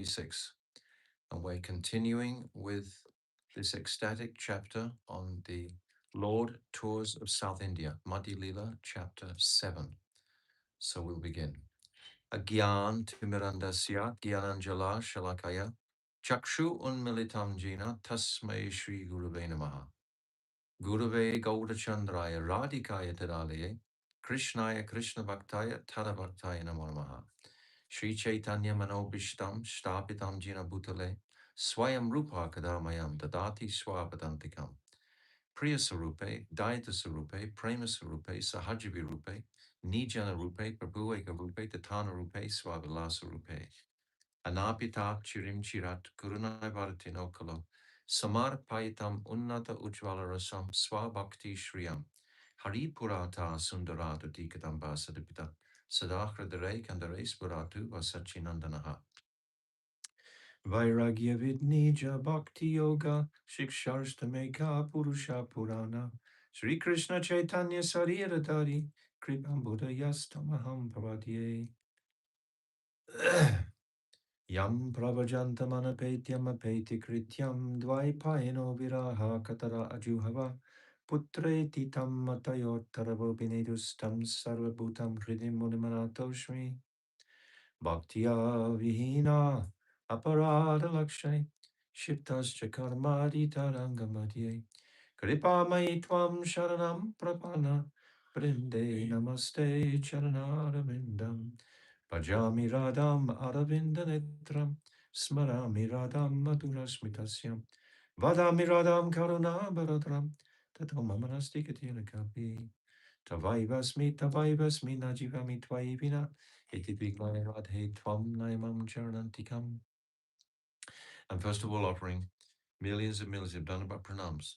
26. And we're continuing with this ecstatic chapter on the Lord Tours of South India, Madhya-lila, chapter 7. So we'll begin. Agyan Timirandasya Gyananjala Shalakaya Chakshu Unmilitam Jina Tasmai Shri Gurave Namaha Gurave Gaudachandraya Radhikaya Tadalaye Krishnaya Krishna Bhaktaya Tadabhaktaya Namo Namaha Sri Chaitanya Manobishtam Shtapitam Jina Bhutale Swayam Rupa Kadamayam Dadati Swapadantikam Priya Sarupe, Dayata Sarupe, Prema Sarupe, Sahajivi Rupe, Nijana Rupe, Prabhueka Rupe, Tatana Rupe, Swavilasa Rupe, Anapita Chirim Chirat, Kurunai Varatino Kalo, Samar Payitam Unnata Ujvala Rasam, Swabhakti Shriyam, Hari Purata Sundarata Dikadamba Sadipita, Sadakra Dare Kandares Puratu Vasachinandanaha. Vairagya Vidnija Bhakti Yoga Shiksharstameka Purusha Purana Sri Krishna Chaitanya Sariradari Kripam Buddhayastamaham Pravadye Yam Pravajantamanapetyam Apeti Krityam Dvaipayano Viraha Katara Ajuhava Putre Titam Matayotaravo Binedustam Sarvabhutam Hridim Munimanatoshmi Bhaktiya Vihina Aparada Lakshani Shiptascha Karmadi Tarangamadye Kripa Tvam Sharanam Prapana Brinde Namaste Charanarabindam Bhajami Radam Aravinda Netram Smarami Radam Madhura Smitasyam Vadami Radam Karuna Baradram Tato Mamanasti Katina Kapi Tavai Vasmi Najivami Tvaivina Iti Bigmai Radhe Tvam Naimam Charanantikam. I'm first of all offering millions and millions of Dhanabhat pranams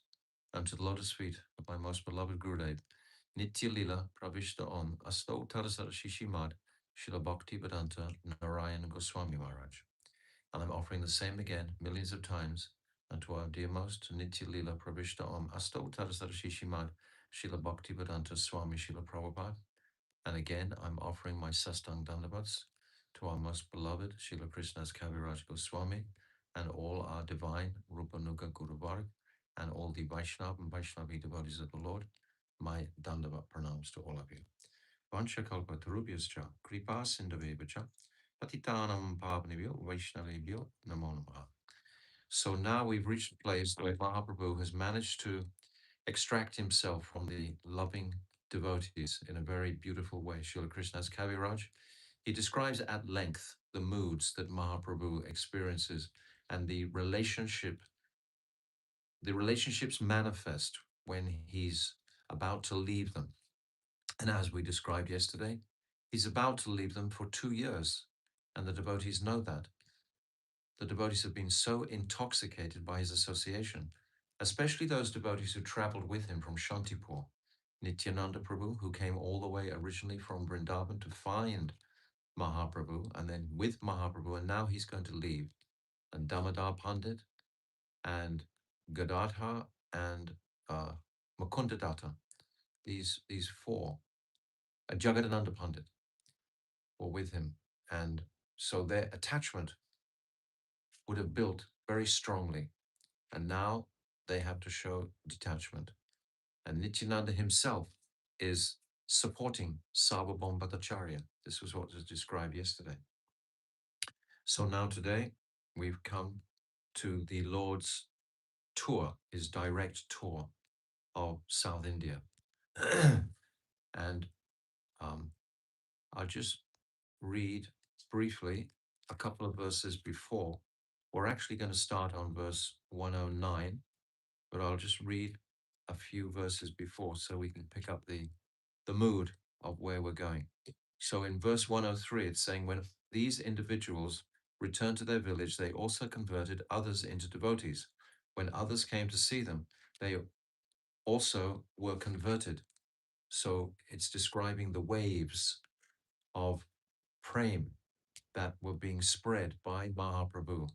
unto the lotus feet of my most beloved Gurudev, Nitya-lila Pravishta Om Asto Tarasara Shishimad Shila Bhakti Vedanta Narayan Goswami Maharaj. And I'm offering the same again millions of times unto our dear most Nitya-lila Pravishta Om Asto Tarasara Shishimad Shila Bhakti Vedanta Swami Shila Prabhupada. And again, I'm offering my Sastang Dandavats to our most beloved Srila Krishna's Kaviraj Goswami and all our divine Rupanuga Guru Varg and all the Vaishnava and Vaishnavi devotees of the Lord. My Dandavat pranams to all of you. Vancha kalpa tarubhyascha kripa sindhavevacha patitanam pavnivyo vaishnavebhyo namo namaha. So now we've reached a place where Mahaprabhu has managed to extract himself from the loving devotees in a very beautiful way. Srila Krishna's Kaviraj, he describes at length the moods that Mahaprabhu experiences and the relationships manifest when he's about to leave them. And as we described yesterday, he's about to leave them for 2 years. And the devotees know that. The devotees have been so intoxicated by his association, especially those devotees who traveled with him from Shantipur. Nityananda Prabhu, who came all the way originally from Vrindavan to find Mahaprabhu, and then with Mahaprabhu, and now he's going to leave. And Damodar Pandit, and Gadadhar, and uh, Mukundadatta, these four, Jagadananda Pandit, were with him. And so their attachment would have built very strongly. And now they have to show detachment. And Nityananda himself is supporting Sarvabhauma Bhattacharya. This was what was described yesterday. So now today, we've come to the Lord's tour, his direct tour of South India. And I'll just read briefly a couple of verses before. We're actually going to start on verse 109, but I'll just read a few verses before so we can pick up the mood of where we're going. So in verse 103, it's saying, when these individuals returned to their village, they also converted others into devotees. When others came to see them, they also were converted. So it's describing the waves of prem that were being spread by Mahaprabhu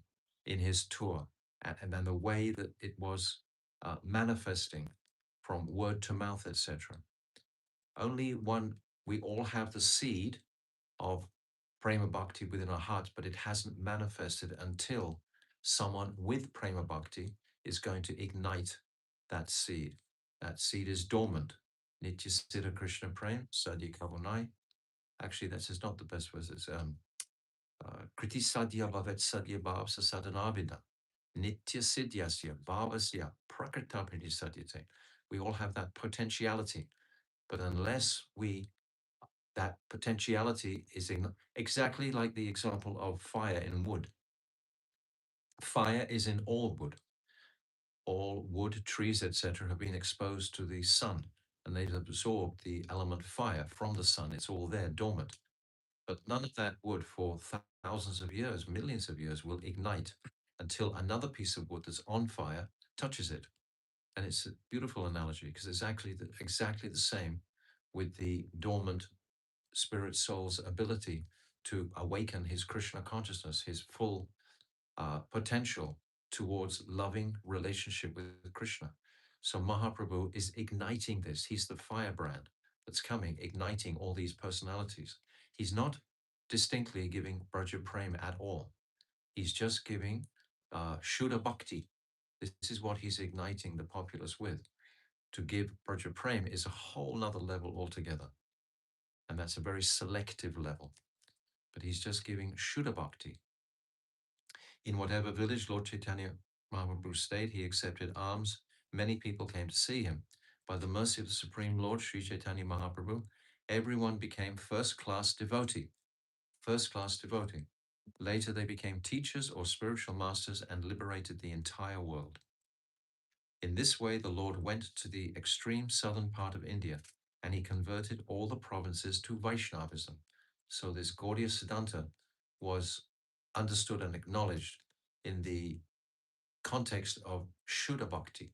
in his tour, and then the way that it was manifesting from word to mouth, etc. Only one, we all have the seed of prema bhakti within our hearts, but it hasn't manifested until someone with prema bhakti is going to ignite that seed. That seed is dormant. Nitya Siddha Krishna Prem, Sadhya Kavunai. Actually, that's not the best verse. It's Kriti Sadhya Bhavet Sadhya Bhav Sasadhanabhida. Nitya Siddhyasya Bhavasya Prakritapriti Sadyate. We all have that potentiality, but unless that potentiality is exactly like the example of fire in wood. Fire is in all wood. All wood, trees, etc., have been exposed to the sun and they've absorbed the element fire from the sun. It's all there, dormant. But none of that wood for thousands of years, millions of years, will ignite until another piece of wood that's on fire touches it. And it's a beautiful analogy because it's exactly the same with the dormant spirit soul's ability to awaken his Krishna consciousness, his full potential towards loving relationship with Krishna. So Mahaprabhu is igniting this. He's the firebrand that's coming, igniting all these personalities. He's not distinctly giving Braja Prem at all. He's just giving Shuddha Bhakti. This is what he's igniting the populace with. To give Braja Prem is a whole nother level altogether. And that's a very selective level. But he's just giving Shuddha Bhakti. In whatever village Lord Chaitanya Mahaprabhu stayed, he accepted alms. Many people came to see him. By the mercy of the Supreme Lord, Sri Chaitanya Mahaprabhu, everyone became first class devotee. First class devotee. Later, they became teachers or spiritual masters and liberated the entire world. In this way, the Lord went to the extreme southern part of India and he converted all the provinces to Vaishnavism. So, this Gaudiya Siddhanta was understood and acknowledged in the context of Shuddha Bhakti.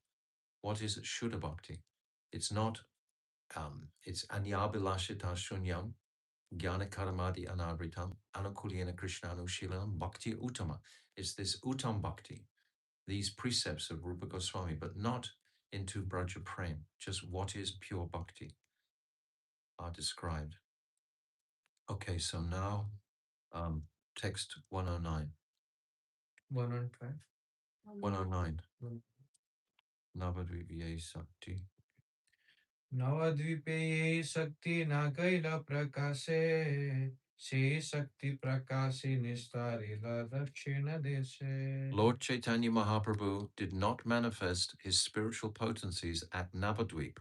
What is Shuddha Bhakti? It's not, it's Anyabilashita Shunyam, Jnana Karamadi Anavritam, Anukulina Krishna Anushilanam, Bhakti Uttama. It's this Uttam Bhakti, these precepts of Rupa Goswami, but not into Braja Prem. Just what is pure Bhakti are described. Okay, so now text 109. 105. 109. Navadviviye Sakti. Navadvipe Sakti Nagaila Prakase Se Sakti Prakasi Nistarila Dakshina Dese. Lord Chaitanya Mahaprabhu did not manifest his spiritual potencies at Navadvip,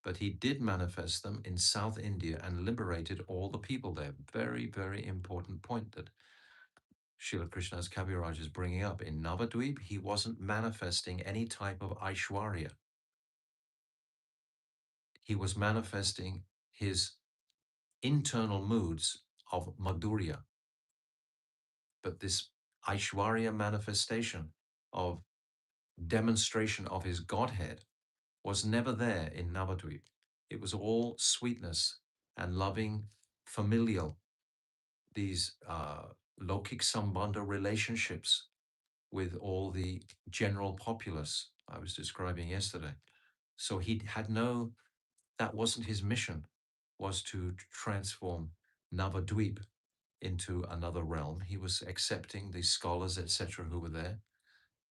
but he did manifest them in South India and liberated all the people there. Very, very important point that Srila Krishna's Kaviraj is bringing up. In Navadvip, he wasn't manifesting any type of Aishwarya. He was manifesting his internal moods of Madhurya. But this Aishwarya manifestation of demonstration of his Godhead was never there in Navadvip. It was all sweetness and loving, familial, these Lokik Sambandha relationships with all the general populace I was describing yesterday. So he had that wasn't his mission, was to transform Navadvip into another realm. He was accepting the scholars, etc., who were there,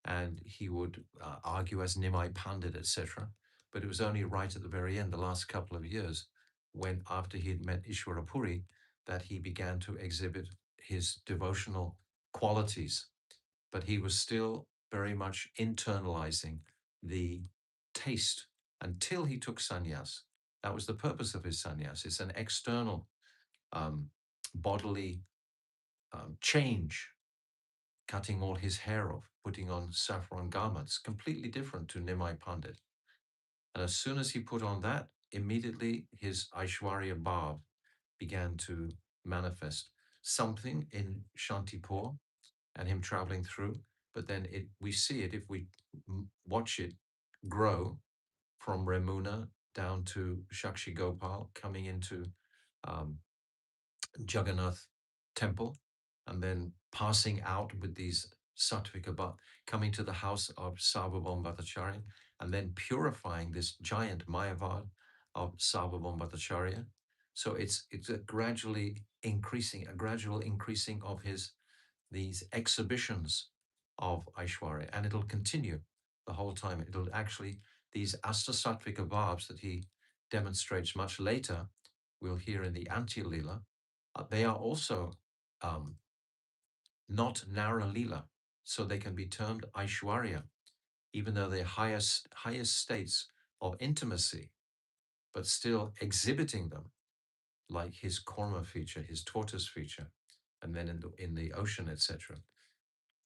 and he would argue as Nimai Pandit, etc. But it was only right at the very end, the last couple of years, when after he had met Ishwara Puri, that he began to exhibit his devotional qualities. But he was still very much internalizing the taste until he took sannyas. That was the purpose of his sannyas. It's an external um, bodily change, cutting all his hair off, putting on saffron garments, completely different to Nimai Pandit. And as soon as he put on that, immediately his Aishwarya Bhav began to manifest something in Shantipur and him traveling through. But then we see it if we watch it grow from Remuna down to Shakshi Gopal, coming into um, Jagannath temple, and then passing out with these sattvika, but coming to the house of Sarvabhaum Bhattacharya, and then purifying this giant Mayavad of Sarvabhaum Bhattacharya, So it's a gradual increasing of these exhibitions of Aishwarya, and it'll continue the whole time. It'll actually, these Astasatvika bhavs that he demonstrates much later, we'll hear in the Antya-lila, they are also um, not Nara-lila, so they can be termed Aishwarya, even though they're highest states of intimacy, but still exhibiting them, like his korma feature, his tortoise feature, and then in the ocean, etc.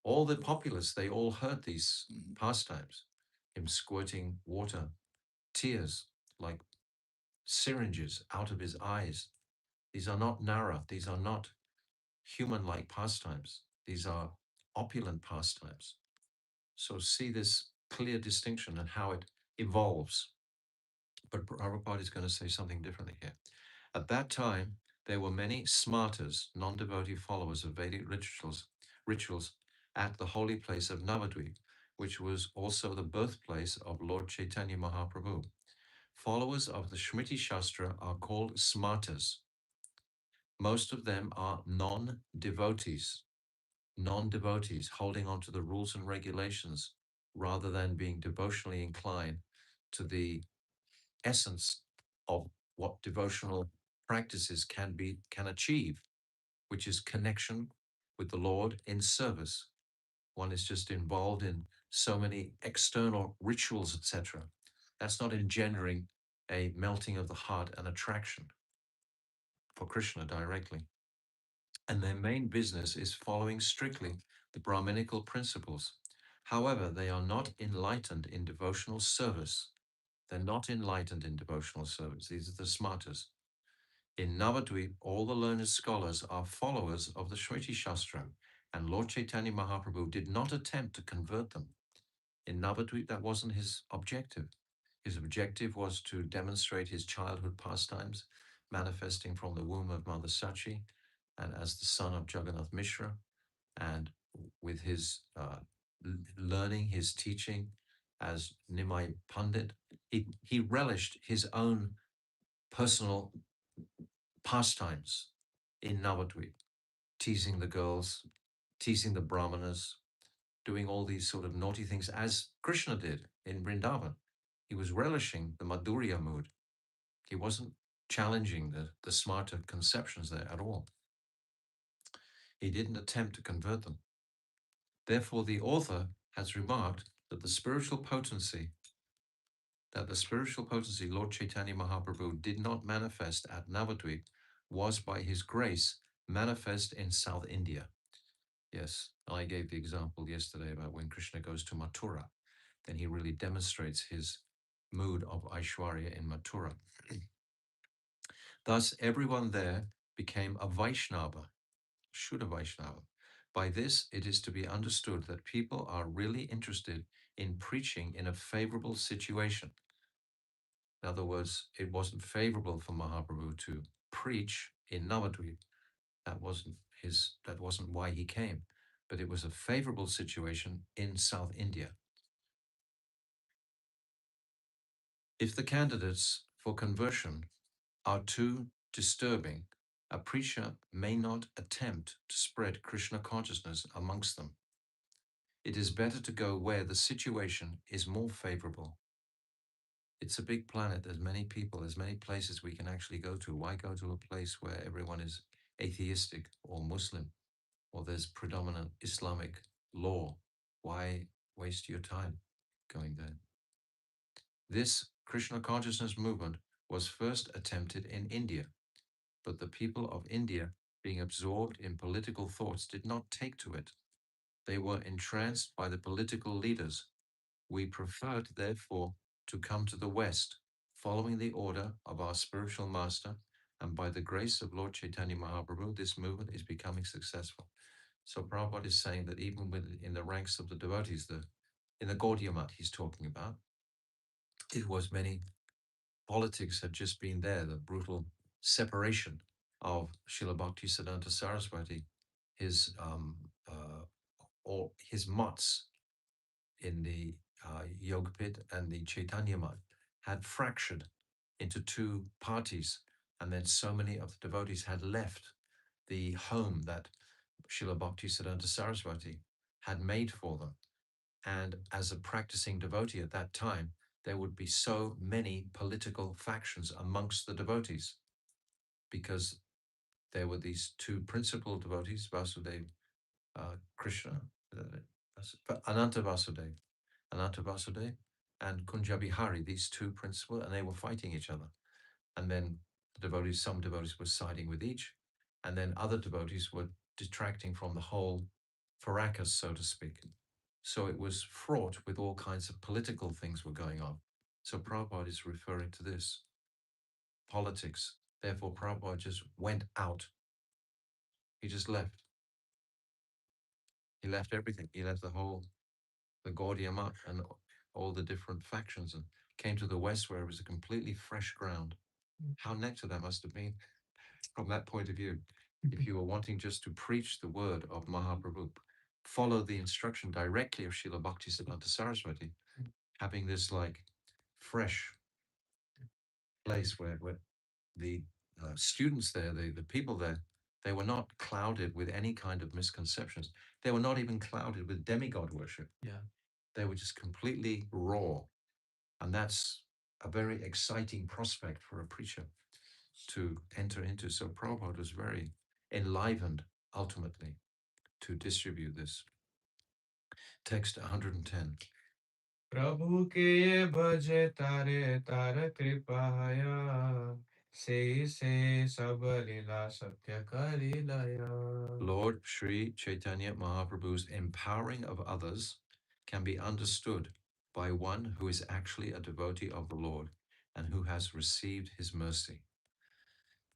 All the populace, they all heard these pastimes, him squirting water, tears like syringes out of his eyes. These are not Nara, these are not human like pastimes, these are opulent pastimes. So see this clear distinction and how it evolves. But Prabhupada is going to say something differently here. At that time, there were many smarters, non-devotee followers of Vedic rituals at the holy place of Navadvip, which was also the birthplace of Lord Chaitanya Mahaprabhu. Followers of the Shmriti Shastra are called smarters. Most of them are non-devotees holding on to the rules and regulations rather than being devotionally inclined to the essence of what devotional practices can achieve, which is connection with the Lord in service. One is just involved in so many external rituals, etc. That's not engendering a melting of the heart and attraction for Krishna directly. And their main business is following strictly the Brahminical principles. However, they are not enlightened in devotional service. They're not enlightened in devotional service. These are the smarters. In Navadvip, all the learned scholars are followers of the Shruti Shastra, and Lord Chaitanya Mahaprabhu did not attempt to convert them. In Navadvip, that wasn't his objective. His objective was to demonstrate his childhood pastimes, manifesting from the womb of Mother Sachi and as the son of Jagannath Mishra, and with his learning, his teaching as Nimai Pandit, he relished his own personal pastimes in Navadvip, teasing the girls, teasing the brahmanas, doing all these sort of naughty things as Krishna did in Vrindavan. He was relishing the Madhurya mood. He wasn't challenging the smarter conceptions there at all. He didn't attempt to convert them. Therefore, the author has remarked that the spiritual potency Lord Chaitanya Mahaprabhu did not manifest at Navadvip was by his grace manifest in South India. Yes, I gave the example yesterday about when Krishna goes to Mathura, then he really demonstrates his mood of Aishwarya in Mathura. Thus, everyone there became a Vaishnava, Shuddha Vaishnava. By this, it is to be understood that people are really interested in preaching in a favorable situation. In other words, it wasn't favorable for Mahaprabhu to preach in Navadvip. That wasn't why he came, but it was a favorable situation in South India. If the candidates for conversion are too disturbing, a preacher may not attempt to spread Krishna consciousness amongst them. It is better to go where the situation is more favorable. It's a big planet. There's many people, there's many places we can actually go to. Why go to a place where everyone is atheistic or Muslim, or there's predominant Islamic law? Why waste your time going there? This Krishna consciousness movement was first attempted in India, but the people of India, being absorbed in political thoughts, did not take to it. They were entranced by the political leaders. We preferred, therefore, to come to the West, following the order of our spiritual master, and by the grace of Lord Chaitanya Mahaprabhu, this movement is becoming successful. So Prabhupada is saying that even in the ranks of the devotees, in the Gaudiya Math he's talking about, it was many politics had just been there, the brutal separation of Srila Bhakti Siddhanta Saraswati, his or his mutts in the Yoga Pit and the Chaitanya Math had fractured into two parties And then so many of the devotees had left the home that Srila Bhaktisiddhanta Saraswati had made for them. And as a practicing devotee at that time, there would be so many political factions amongst the devotees because there were these two principal devotees, Vasudeva, Krishna, Ananta Vasudeva, and Kunjabi Hari, these two principal, and they were fighting each other. And then the devotees, some devotees were siding with each, and then other devotees were detracting from the whole Farakas, so to speak. So it was fraught with all kinds of political things were going on. So Prabhupada is referring to this politics. Therefore, Prabhupada just went out. He just left. He left everything. He left the Gaudiya Math and all the different factions and came to the West where it was a completely fresh ground. How nectar that must have been from that point of view. If you were wanting just to preach the word of Mahaprabhu, follow the instruction directly of Srila Bhaktisiddhanta Saraswati, having this like fresh place where the students there, the people there, they were not clouded with any kind of misconceptions. They were not even clouded with demigod worship. Yeah. They were just completely raw. And that's a very exciting prospect for a preacher to enter into. So Prabhupada was very enlivened ultimately to distribute this. Text 110. प्रभु के ये भजे तारे तार कृपाया से सब लीला सत्य करी लया. Lord Sri Chaitanya Mahaprabhu's empowering of others can be understood by one who is actually a devotee of the Lord and who has received his mercy.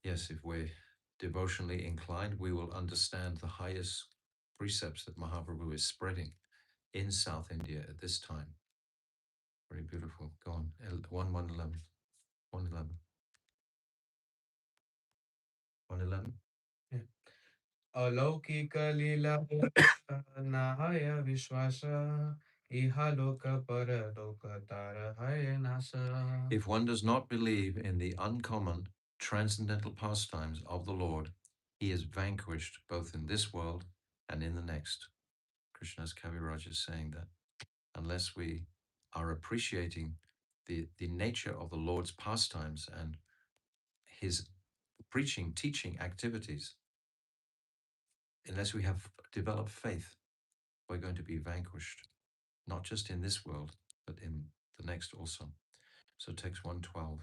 Yes, if we're devotionally inclined, we will understand the highest precepts that Mahaprabhu is spreading in South India at this time. Very beautiful. Go on. 111. 111. 111. Yeah. अलौकिक लीला नाहय विश्वास इहा लोक परलोक तार है नाश. If one does not believe in the uncommon transcendental pastimes of the Lord, he is vanquished both in this world and in the next. Krishna's Kaviraj is saying that unless we are appreciating the nature of the Lord's pastimes and his preaching, teaching activities, unless we have developed faith, we're going to be vanquished, not just in this world, but in the next also. So text 112.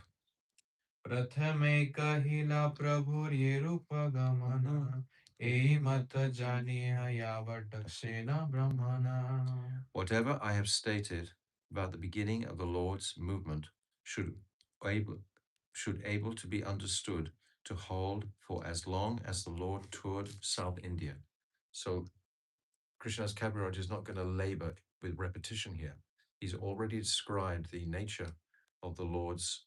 प्रथमे कहिला प्रभुर ये रूप गमना एहि मत जानिया यावट सेना ब्रह्मणा. Whatever I have stated about the beginning of the Lord's movement able, should able to be understood to hold for as long as the Lord toured South India. So Krishna's Kaviraj is not going to labor with repetition here. He's already described the nature of the Lord's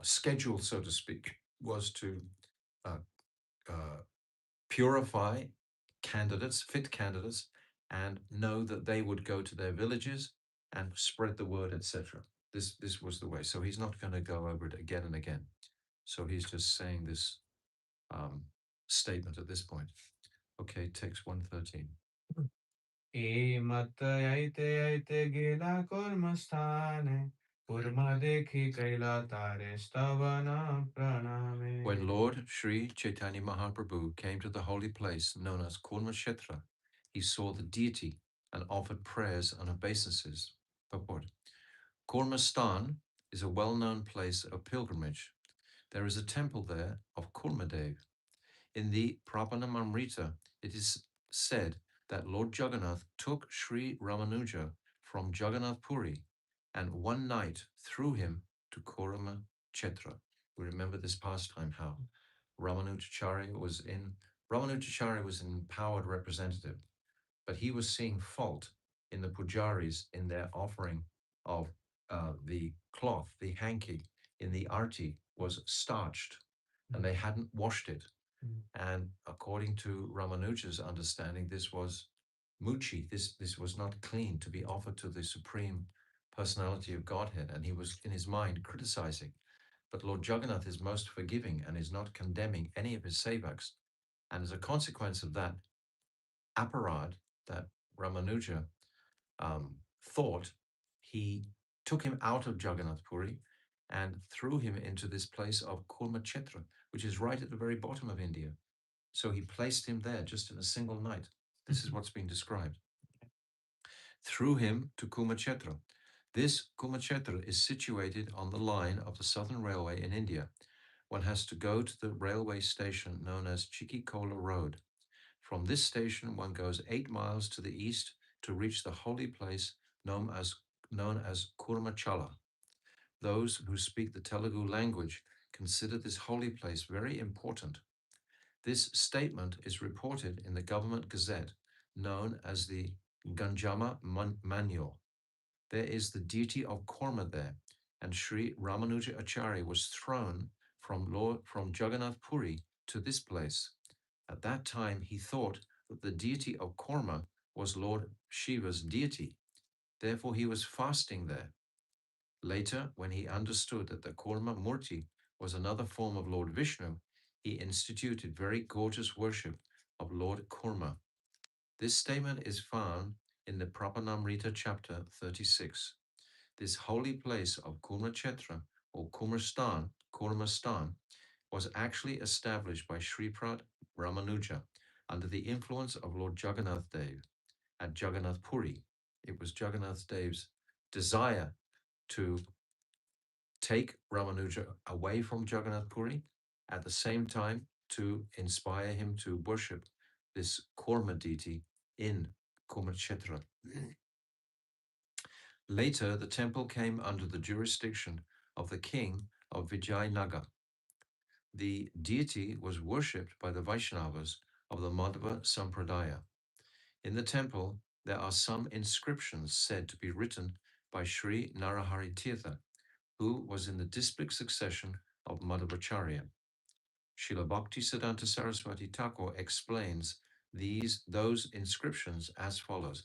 schedule, so to speak, was to uh, uh, purify candidates, fit candidates, and know that they would go to their villages and spread the word, etc. This was the way. So he's not going to go over it again and again. So he's just saying this statement at this point. Okay, text 113. ए मत आइते गेला कर्मस्थाने पुरमा देखी कैला तारे स्तवना प्रणामे. When Lord Sri Chaitanya Mahaprabhu came to the holy place known as Kurma Kshetra, he saw the deity and offered prayers and obeisances. Purport. Kurmastan is a well-known place of pilgrimage. There is a temple there of Kurmadev. In the Prapanamamrita, it is said that Lord Jagannath took Sri Ramanuja from Jagannath Puri and one night threw him to Kurma Kshetra. We remember this pastime, how Ramanujacharya was an empowered representative, but he was seeing fault in the pujaris in their offering of the cloth, the hanky in the arti was starched and they hadn't washed it. And according to Ramanuja's understanding, this was muchi, this was not clean to be offered to the Supreme Personality of Godhead. And he was in his mind criticizing. But Lord Jagannath is most forgiving and is not condemning any of his sevaks. And as a consequence of that aparad that Ramanuja thought, he took him out of Jagannath Puri and threw him into this place of Kurmakshetra, which is right at the very bottom of India. So he placed him there just in a single night. This is what's been described. Threw him to Kurmakshetra. This Kurmakshetra is situated on the line of the Southern Railway in India. One has to go to the railway station known as Chikikola Road. From this station, one goes 8 miles to the east to reach the holy place known as Kurmachala. Those who speak the Telugu language consider this holy place very important. This statement is reported in the government gazette known as the Ganjama Manual. There is the deity of Korma there, and Sri Ramanuja Acharya was thrown from Jagannath Puri to this place. At that time, he thought that the deity of Korma was Lord Shiva's deity. Therefore, he was fasting there. Later, when he understood that the Korma Murti was another form of Lord Vishnu, he instituted very gorgeous worship of Lord Korma. This statement is found in the Prapanamrita chapter 36. This holy place of Kurmakshetra or Kurmastan, was actually established by Sripad Ramanuja under the influence of Lord Jagannath Dev at Jagannath Puri. It was Jagannath Dev's desire to take Ramanuja away from Jagannath Puri, at the same time to inspire him to worship this Korma deity in Kurmakshetra. Later, the temple came under the jurisdiction of the king of Vijayanagar. The deity was worshipped by the Vaishnavas of the Madhva Sampradaya. In the temple, there are some inscriptions said to be written by Sri Narahari Tirtha, who was in the displic succession of Madhvacharya. Srila Bhaktisiddhanta Saraswati Thakur explains those inscriptions as follows.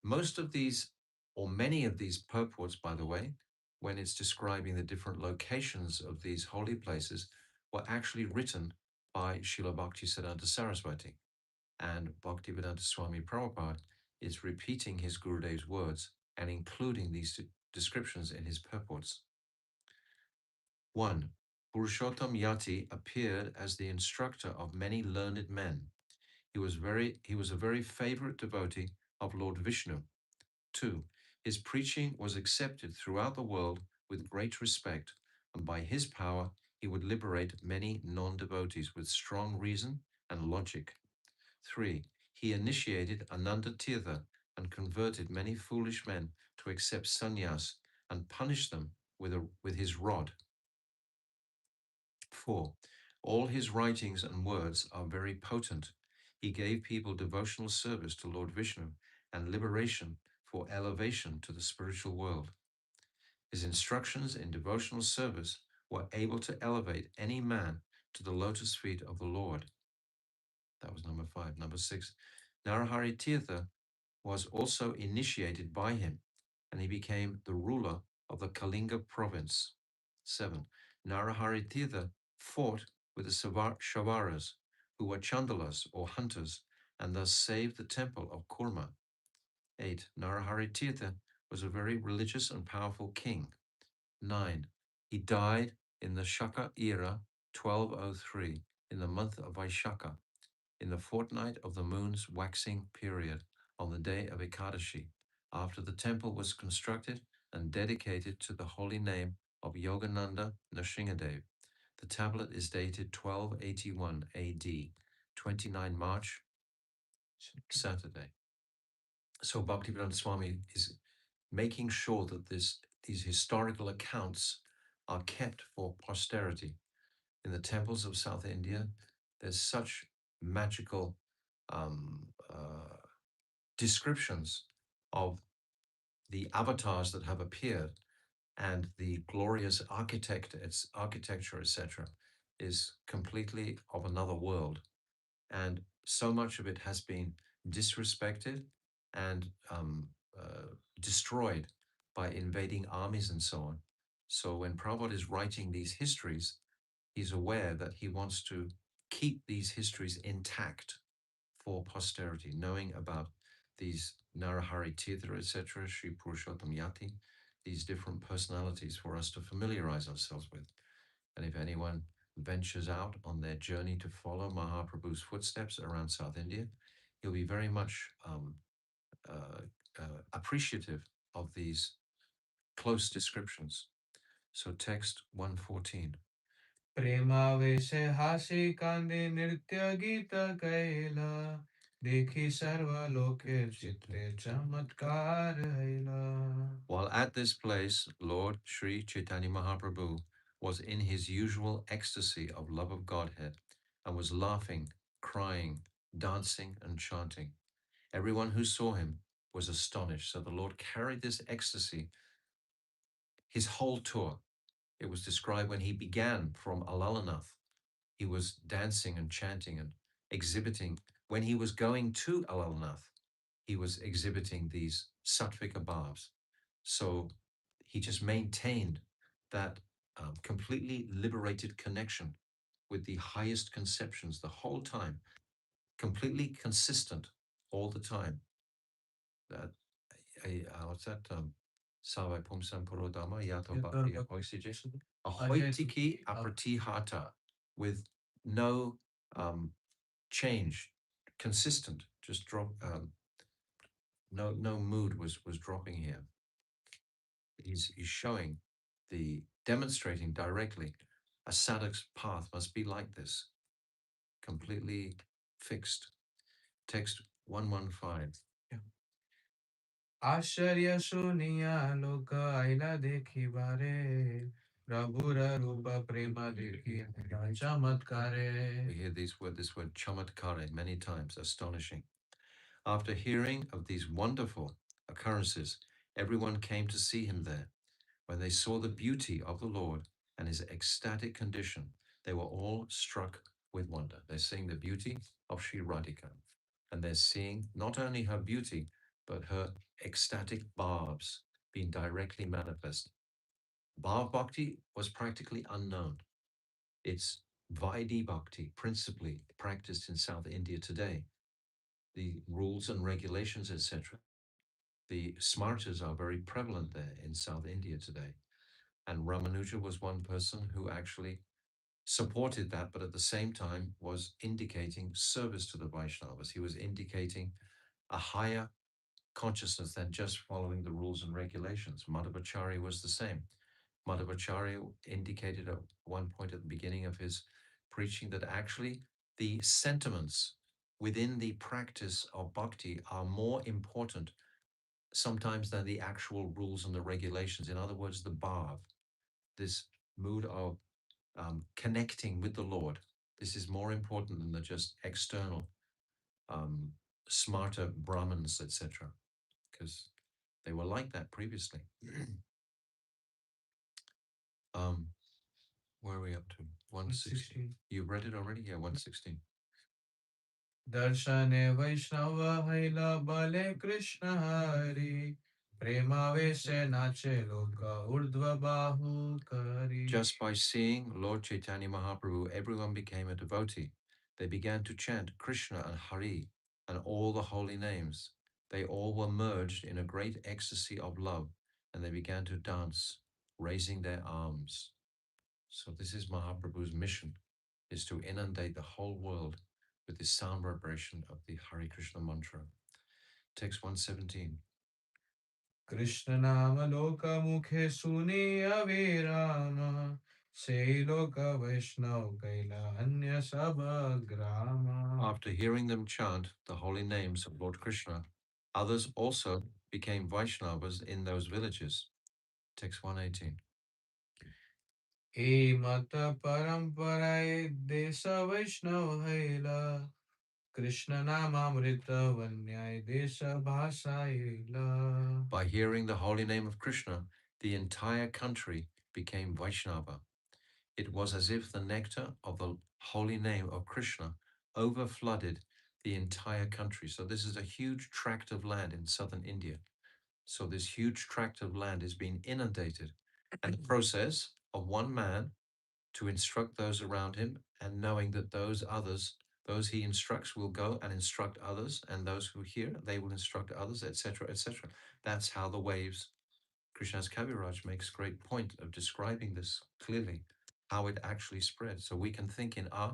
Most of these, or many of these purports, by the way, when it's describing the different locations of these holy places, were actually written by Srila Bhaktisiddhanta Saraswati. And Bhaktivedanta Swami Prabhupada is repeating his Gurudev's words and including these descriptions in his purports. 1. Purushottam Yati appeared as the instructor of many learned men. He was a very favorite devotee of Lord Vishnu. 2. His preaching was accepted throughout the world with great respect, and by his power he would liberate many non-devotees with strong reason and logic. 3. He initiated Ananda Tirtha and converted many foolish men to accept sannyas and punished them with his rod. 4. All his writings and words are very potent. He gave people devotional service to Lord Vishnu and liberation for elevation to the spiritual world. His instructions in devotional service were able to elevate any man to the lotus feet of the Lord. That was number 5. Number 6, Narahari Tirtha was also initiated by him, and he became the ruler of the Kalinga province. 7. Narahari Tirtha fought with the Shavaras, who were Chandalas or hunters, and thus saved the temple of Kurma. 8. Narahari Tirtha was a very religious and powerful king. 9. He died in the Shaka era 1203 in the month of Vaishaka, in the fortnight of the moon's waxing period, on the day of Ekadashi, after the temple was constructed and dedicated to the holy name of Yogananda Nrsingadev. The tablet is dated 1281 AD, 29 March, Saturday. So Bhaktivedanta Swami is making sure that these historical accounts are kept for posterity. In the temples of South India, there's such magical descriptions of the avatars that have appeared and the glorious architecture, etc., is completely of another world. And so much of it has been disrespected and destroyed by invading armies and so on. So when Prabhupada is writing these histories, he's aware that he wants to keep these histories intact for posterity, knowing about these Narahari Tirtha, etc., Sri Purushottam Yati, these different personalities for us to familiarize ourselves with. And if anyone ventures out on their journey to follow Mahaprabhu's footsteps around South India, he'll be very much appreciative of these close descriptions. So text 114. प्रेमावेशे हासि कान्दे नृत्य गीत कैला देखि सर्वलोके चित्ते चमत्कार हैला. While at this place, Lord Sri Chaitanya Mahaprabhu was in his usual ecstasy of love of Godhead and was laughing, crying, dancing, and chanting. Everyone who saw him was astonished. So the Lord carried this ecstasy his whole tour. It was described when he began from Alalanath. He was dancing and chanting and exhibiting. When he was going to Alalanath, he was exhibiting these sattvika bhavs. So he just maintained that completely liberated connection with the highest conceptions the whole time, completely consistent all the time. That what's that? Savai pumsam purodama yato bhakti oisije. Ahoitiki apratihata, with no change, consistent, just drop. No mood was dropping here. He's showing demonstrating directly a sadhak's path must be like this, completely fixed. Text 115. आश्चर्य सुनिया लोक आइला देखि बारे प्रभुर रूप प्रेम देखि चमत्कारे. We hear this word chamatkare many times, astonishing. After hearing of these wonderful occurrences, everyone came to see him there. When they saw the beauty of the Lord and his ecstatic condition, they were all struck with wonder. They're seeing the beauty of Sri Radhika, and they're seeing not only her beauty, but her ecstatic bhavs being directly manifest. Bhav Bhakti was practically unknown. It's Vaidhi Bhakti, principally practiced in South India today. The rules and regulations, etc. The smartas are very prevalent there in South India today. And Ramanuja was one person who actually supported that, but at the same time was indicating service to the Vaishnavas. He was indicating a higher consciousness than just following the rules and regulations. Madhvacharya was the same. Madhvacharya indicated at one point at the beginning of his preaching that actually the sentiments within the practice of bhakti are more important sometimes than the actual rules and the regulations. In other words, the bhav, this mood of connecting with the Lord. This is more important than the just external smarter Brahmins, etc., because they were like that previously. Where are we up to? 116. You read it already? Yeah, 116. दर्शने वैष्णव हैला बले कृष्ण हरि प्रेमावेशे नाचे लोक ऊर्ध्व बाहु करी. Just by seeing Lord Chaitanya Mahaprabhu, everyone became a devotee. They began to chant Krishna and Hari and all the holy names. They all were merged in a great ecstasy of love, and they began to dance, raising their arms. So this is Mahaprabhu's mission, is to inundate the whole world with the sound vibration of the Hare Krishna mantra. Text 117. Krishna नाम लोक मुखे सुनी अविराम से लोक वैष्णव कैला अन्य सब ग्राम. After hearing them chant the holy names of Lord Krishna, others also became Vaishnavas in those villages. Text 118. ए मत परंपराए देश वैष्णव हैला कृष्ण नामामृत वन्याय देश भाषाइला. By hearing the holy name of Krishna, the entire country became Vaishnava. It was as if the nectar of the holy name of Krishna overflooded the entire country. So this is a huge tract of land in southern India. So this huge tract of land is being inundated And the process of one man to instruct those around him, and knowing that those he instructs will go and instruct others, and those who hear, they will instruct others, etc., etc. That's how the waves. Krishna's Kaviraj makes great point of describing this clearly, how it actually spread. So we can think in our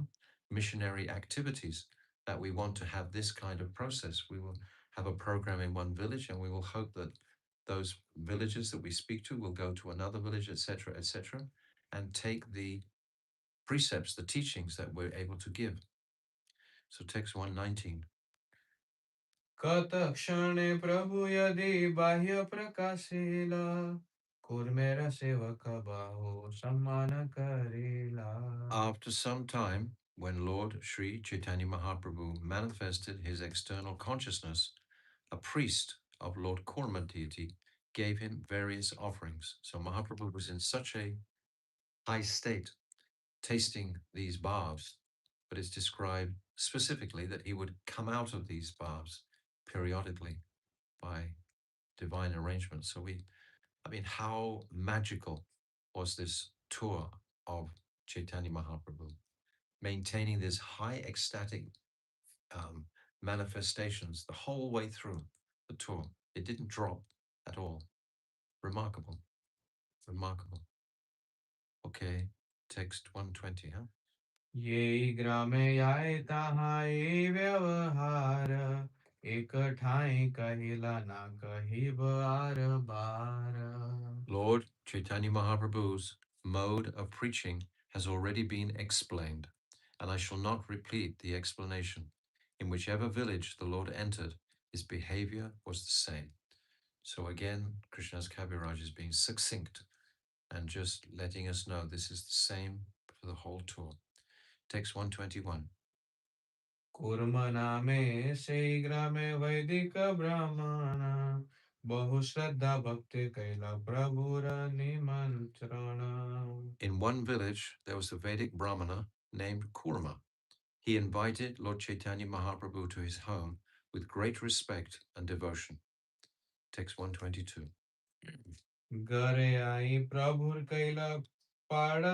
missionary activities that we want to have this kind of process. We will have a program in one village, and we will hope that those villages that we speak to will go to another village, etc., etc., and take the precepts, the teachings that we're able to give. So text 119. कतक्षणे प्रभु यदि बाह्य प्रकाशिला कुर्मेरा सेवक बाहो सम्मान करेला. After some time, when Lord Sri Chaitanya Mahaprabhu manifested his external consciousness, a priest of Lord Kurma deity gave him various offerings. So Mahaprabhu was in such a high state, tasting these bhavs, but it's described specifically that he would come out of these bhavs periodically by divine arrangement. So how magical was this tour of Chaitanya Mahaprabhu, maintaining this high ecstatic manifestations the whole way through the tour. It didn't drop at all. Remarkable. Remarkable. Okay, text 120, huh? ये ग्रामे आए तहाँ ये व्यवहार एक ठाई कहिला ना कहिब आर बार. Lord Chaitanya Mahaprabhu's mode of preaching has already been explained, and I shall not repeat the explanation. In whichever village the Lord entered, his behavior was the same. So again, Krishna's Kaviraj is being succinct and just letting us know this is the same for the whole tour. Text 121. कुर्म नामे से ग्रामे वैदिक ब्राह्मण बहु श्रद्धा भक्ति कैला प्रभुर निमंत्रण. In one village, there was a Vedic Brahmana named Kurma. He invited Lord Chaitanya Mahaprabhu to his home with great respect and devotion. Text 122. घरे आई प्रभुर कैला पाड़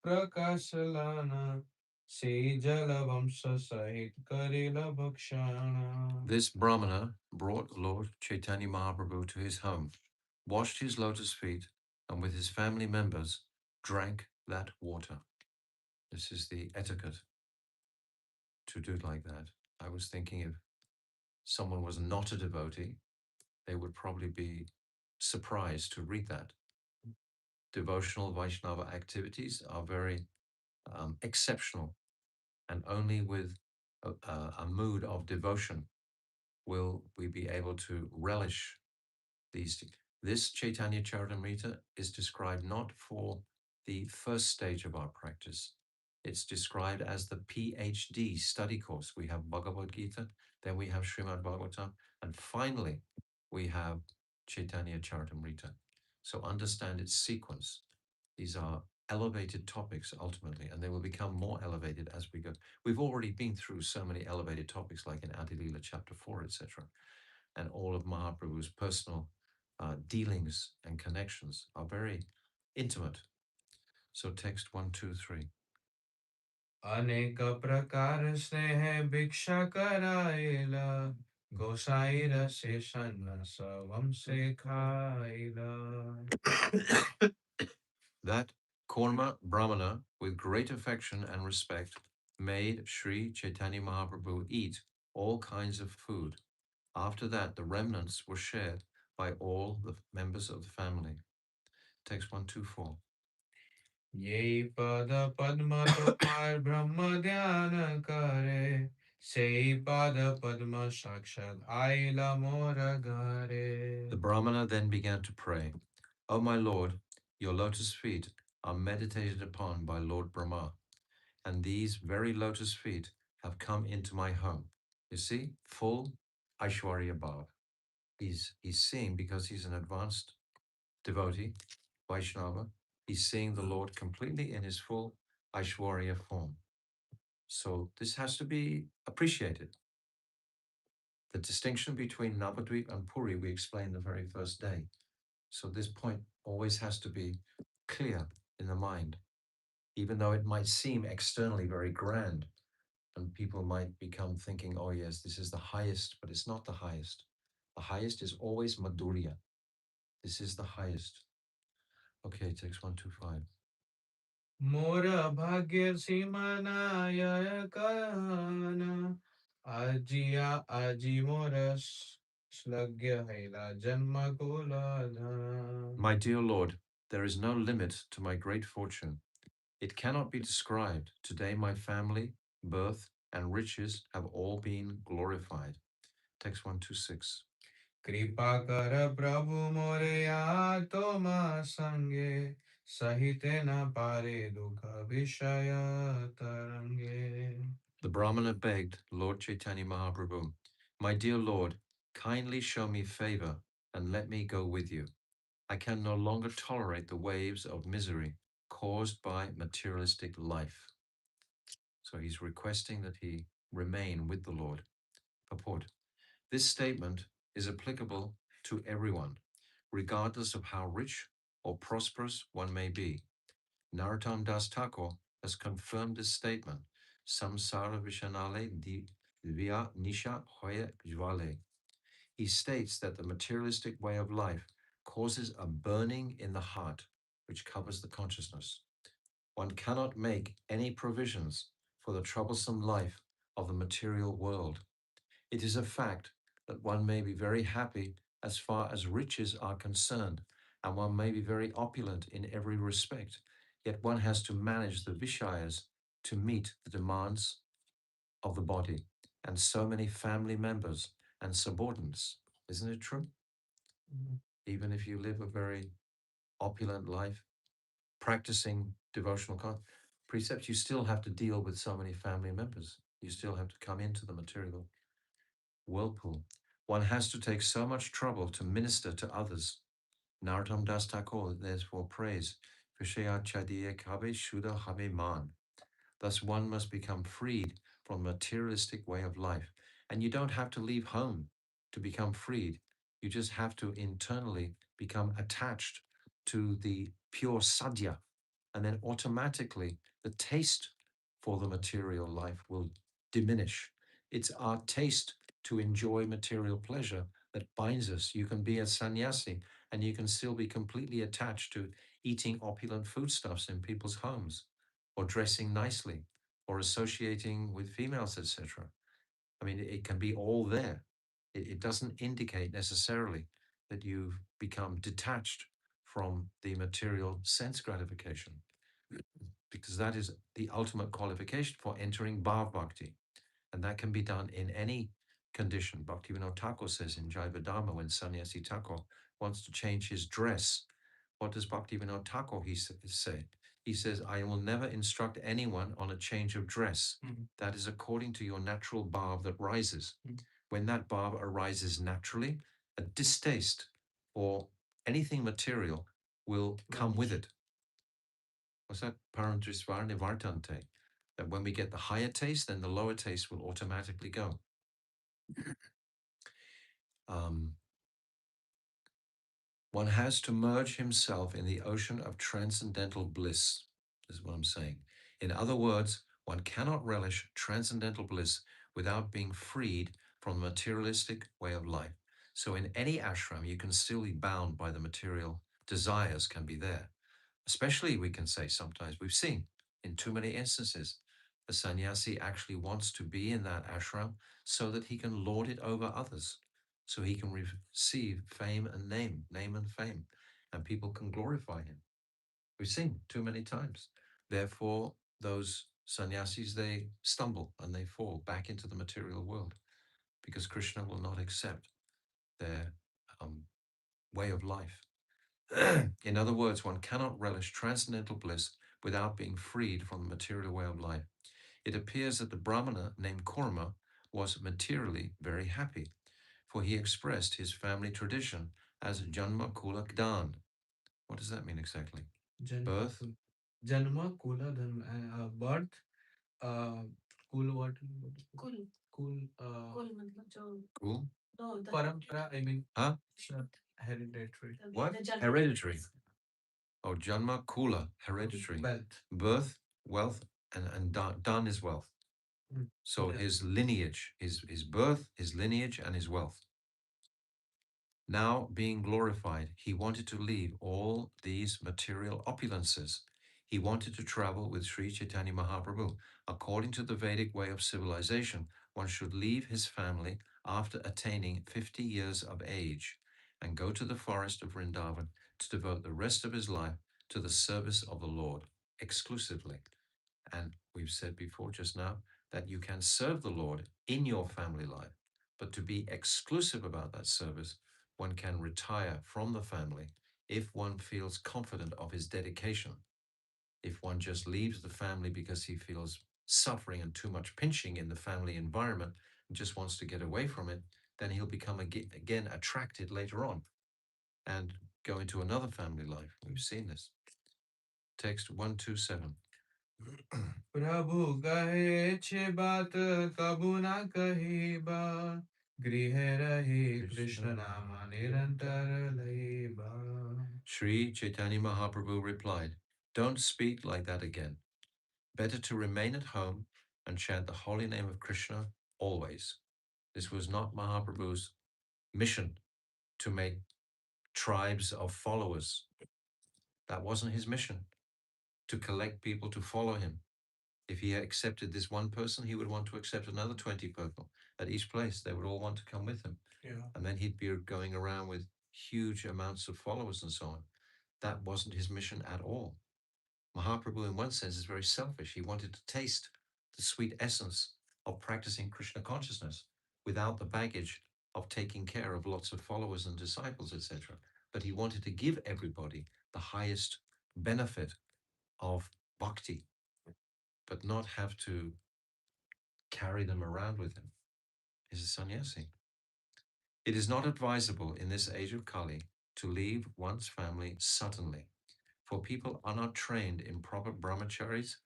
प्रकाशलाना से जल वंश सहित करेला भक्षण. This Brahmana brought Lord Chaitanya Mahaprabhu to his home, washed his lotus feet, and with his family members drank that water. This is the etiquette to do like that. I was thinking if someone was not a devotee, they would probably be surprised to read that. Devotional Vaishnava activities are very exceptional, and only with a mood of devotion will we be able to relish these. This Caitanya Caritamrta is described not for the first stage of our practice. It's described as the PhD study course. We have Bhagavad Gita, then we have Srimad Bhagavatam, and finally we have Chaitanya Charitamrita. So understand its sequence. These are elevated topics ultimately, and they will become more elevated as we go. We've already been through so many elevated topics like in Adi-lila chapter 4, etc. And all of Mahaprabhu's personal dealings and connections are very intimate. So text 123. अनेक प्रकार स्नेह भिक्षा करायला गोसाई रसे सन सवम से खायला. That Korma Brahmana, with great affection and respect, made Sri Chaitanya Mahaprabhu eat all kinds of food. After that, the remnants were shared by all the members of the family. Text 124. यही पद पद्म तुम्हार ब्रह्म ध्यान करे सेई पद पद्म साक्षात आइला मोर घरे. The Brahmana then began to pray, O my Lord, your lotus feet are meditated upon by Lord Brahma, and these very lotus feet have come into my home. You see, full Aishwarya Bhav. He's seeing, because he's an advanced devotee, Vaishnava, he's seeing the Lord completely in his full Aishwarya form. So this has to be appreciated. The distinction between Navadvip and Puri we explained the very first day. So this point always has to be clear in the mind, even though it might seem externally very grand, and people might become thinking, oh yes, this is the highest, but it's not the highest. The highest is always Madhurya. This is the highest. Okay, text 125. Mora bhagya simana kana ajiya aji moras slagya haila janma kulana. My dear Lord, there is no limit to my great fortune. It cannot be described. Today my family, birth, and riches have all been glorified. Text 126. Kripa kara prabhu moreya toma sange sahite na pare dukha vishaya tarange. The Brahmana begged Lord Chaitanya Mahaprabhu, my dear Lord, kindly show me favor and let me go with you. I can no longer tolerate the waves of misery caused by materialistic life. So he's requesting that he remain with the Lord. Purport. This statement is applicable to everyone, regardless of how rich or prosperous one may be. Narottam Das Thakur has confirmed this statement. Samsara Vishanale Divya Nisha Hoya Jwale. He states that the materialistic way of life causes a burning in the heart, which covers the consciousness. One cannot make any provisions for the troublesome life of the material world. It is a fact that one may be very happy as far as riches are concerned, and one may be very opulent in every respect, yet one has to manage the Vishayas to meet the demands of the body and so many family members and subordinates. Isn't it true? Even if you live a very opulent life, practicing devotional precepts, you still have to deal with so many family members. You still have to come into the material whirlpool. One has to take so much trouble to minister to others. Narottam Das Thakur therefore prays, Vishaya Chadiye Kabe Shuddha Habe Man. Thus one must become freed from the materialistic way of life. And you don't have to leave home to become freed. You just have to internally become attached to the pure sadhya. And then automatically the taste for the material life will diminish. It's our taste to enjoy material pleasure that binds us. You can be a sannyasi and you can still be completely attached to eating opulent foodstuffs in people's homes, or dressing nicely, or associating with females, etc. I mean, it can be all there. It doesn't indicate necessarily that you've become detached from the material sense gratification, because that is the ultimate qualification for entering Bhav Bhakti. And that can be done in any condition. Bhaktivinoda Thakur says in Jaiva Dharma, when Sannyasi Thakur wants to change his dress, what does Bhaktivinoda Thakur say? He says, I will never instruct anyone on a change of dress. That is according to your natural bhav that rises. When that bhav arises naturally, a distaste for anything material will come with it. What's that? Parantrisvar nivartante. That when we get the higher taste, then the lower taste will automatically go. One has to merge himself in the ocean of transcendental bliss, is what I'm saying. In other words, one cannot relish transcendental bliss without being freed from the materialistic way of life. So in any ashram, you can still be bound by the material desires can be there. Especially, we can say sometimes, we've seen in too many instances, the sannyasi actually wants to be in that ashram so that he can lord it over others, so he can receive fame and name and fame, and people can glorify him. We've seen too many times. Therefore, those sannyasis, they stumble and they fall back into the material world because Krishna will not accept their way of life. In other words, one cannot relish transcendental bliss without being freed from the material way of life. It appears that the Brahmana named Kurma was materially very happy, for he expressed his family tradition as Janma Kula Gdan. What does that mean exactly? Birth? Janma Kula birth. Kul what? Kul. Kul matlab jo. Cool? No, parampara. I mean. Huh? Hereditary. What? Hereditary. Oh, Janma Kula, hereditary. Wealth. Birth, wealth, and Dan is wealth. So Yeah. his lineage, his birth, his lineage, and his wealth. Now being glorified, he wanted to leave all these material opulences. He wanted to travel with Sri Chaitanya Mahaprabhu. According to the Vedic way of civilization, one should leave his family after attaining 50 years of age and go to the forest of Vrindavan to devote the rest of his life to the service of the Lord exclusively. And we've said before just now that you can serve the Lord in your family life, but to be exclusive about that service, one can retire from the family if one feels confident of his dedication. If one just leaves the family because he feels suffering and too much pinching in the family environment and just wants to get away from it, then he'll become again attracted later on and go into another family life. We've seen this. Text 127. प्रभु कहे छे बात कबू ना कहिबा गृह रही कृष्ण नाम निरंतर लइबा. Sri Chaitanya Mahaprabhu replied, "Don't speak like that again. Better to remain at home and chant the holy name of Krishna always." This was not Mahaprabhu's mission to make tribes of followers. That wasn't his mission, to collect people to follow him. If he accepted this one person, he would want to accept another 20 people at each place. They would all want to come with him. Yeah. And then he'd be going around with huge amounts of followers and so on. That wasn't his mission at all. Mahaprabhu, in one sense, is very selfish. He wanted to taste the sweet essence of practicing Krishna consciousness without the baggage of taking care of lots of followers and disciples, etc. But he wanted to give everybody the highest benefit of bhakti, but not have to carry them around with him. He's a sannyasi. It is not advisable in this age of Kali to leave one's family suddenly, for people are not trained in proper brahmacharis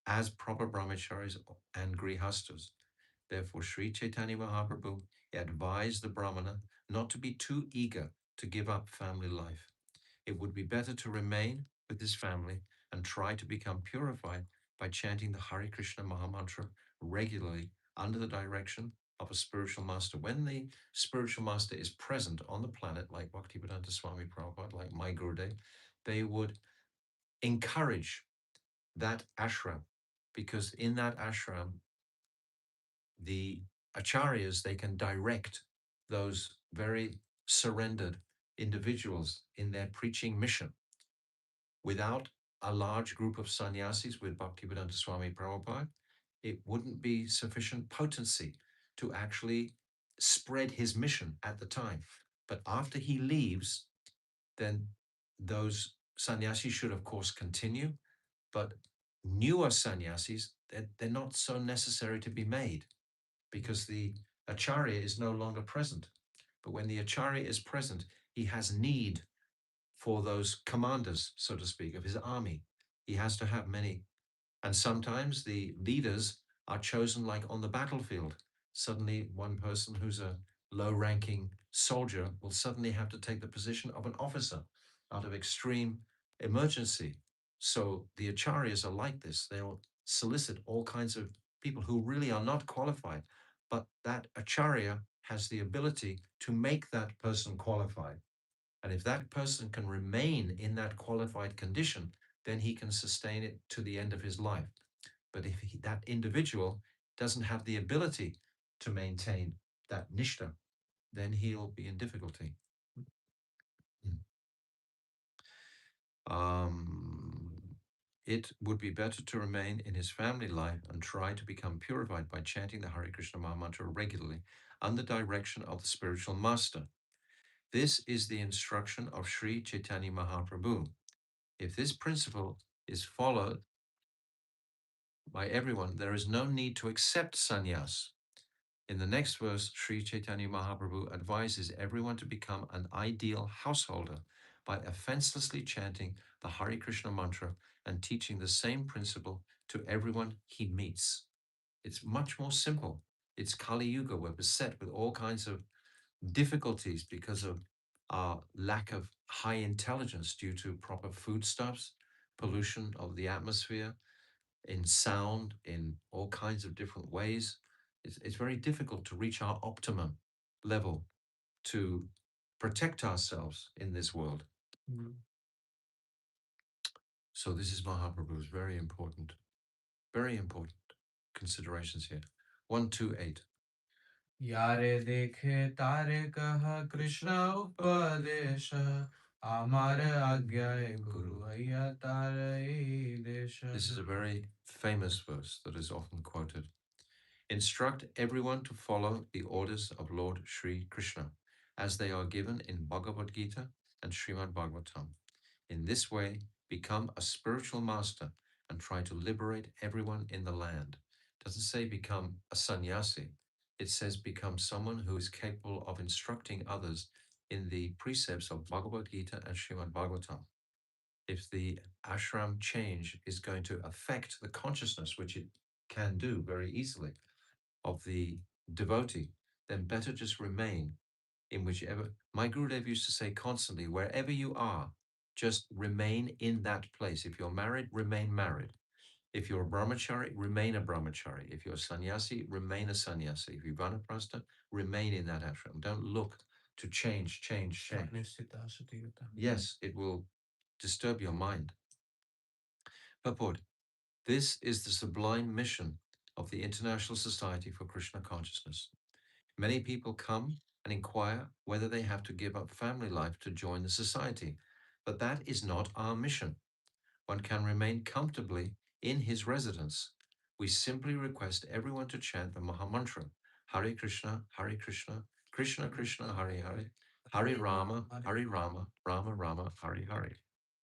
as proper brahmacharis and grihastas. Therefore, Sri Chaitanya Mahaprabhu advised the brahmana not to be too eager to give up family life. It would be better to remain with his family and try to become purified by chanting the Hare Krishna Mahamantra regularly under the direction of a spiritual master. When the spiritual master is present on the planet, like Bhaktivedanta Swami Prabhupada, like my Gurudev, they would encourage that ashram, because in that ashram, the acharyas, they can direct those very surrendered individuals in their preaching mission. Without a large group of sannyasis with Bhaktivedanta Swami Prabhupada, it wouldn't be sufficient potency to actually spread his mission at the time. But after he leaves, then those sannyasis should, of course, continue. But newer sannyasis, they're not so necessary to be made because the acharya is no longer present. But when the acharya is present, he has need for those commanders, so to speak, of his army. He has to have many. And sometimes the leaders are chosen like on the battlefield. Suddenly, one person who's a low ranking soldier will suddenly have to take the position of an officer out of extreme emergency. So the acharyas are like this. They'll solicit all kinds of people who really are not qualified, but that acharya has the ability to make that person qualified. And if that person can remain in that qualified condition, then he can sustain it to the end of his life. But if that individual doesn't have the ability to maintain that nishta, then he'll be in difficulty. It would be better to remain in his family life and try to become purified by chanting the Hare Krishna Maha Mantra regularly under direction of the spiritual master. This is the instruction of Sri Chaitanya Mahaprabhu. If this principle is followed by everyone, there is no need to accept sannyas. In the next verse, Sri Chaitanya Mahaprabhu advises everyone to become an ideal householder by offenselessly chanting the Hare Krishna mantra and teaching the same principle to everyone he meets. It's much more simple. It's Kali Yuga. We're beset with all kinds of difficulties because of our lack of high intelligence due to proper foodstuffs, pollution of the atmosphere, in sound, in all kinds of different ways. It's very difficult to reach our optimum level to protect ourselves in this world. So this is Mahaprabhu's very important considerations here. 128. Yare dekhe tare kaha Krishna upadesha Amar agyay guru aya tare desha. This is a very famous verse that is often quoted. Instruct everyone to follow the orders of Lord Sri Krishna as they are given in Bhagavad Gita and Srimad Bhagavatam. In this way, become a spiritual master and try to liberate everyone in the land. It doesn't say become a sannyasi. It says become someone who is capable of instructing others in the precepts of Bhagavad Gita and Srimad Bhagavatam. If the ashram change is going to affect the consciousness, which it can do very easily, of the devotee, then better just remain in whichever. My Gurudev used to say constantly, wherever you are, just remain in that place. If you're married, remain married. If you're a brahmachari, remain a brahmachari. If you're a sannyasi, remain a sannyasi. If you're vanaprastha, remain in that ashram. Don't look to change. Yes, it will disturb your mind. Purport. This is the sublime mission of the International Society for Krishna Consciousness. Many people come and inquire whether they have to give up family life to join the society, but that is not our mission. One can remain comfortably in his residence. We simply request everyone to chant the Mahamantra, Hare Krishna, Krishna Krishna, Hare Hare, Hare Rama, Rama Rama, Hare Hare.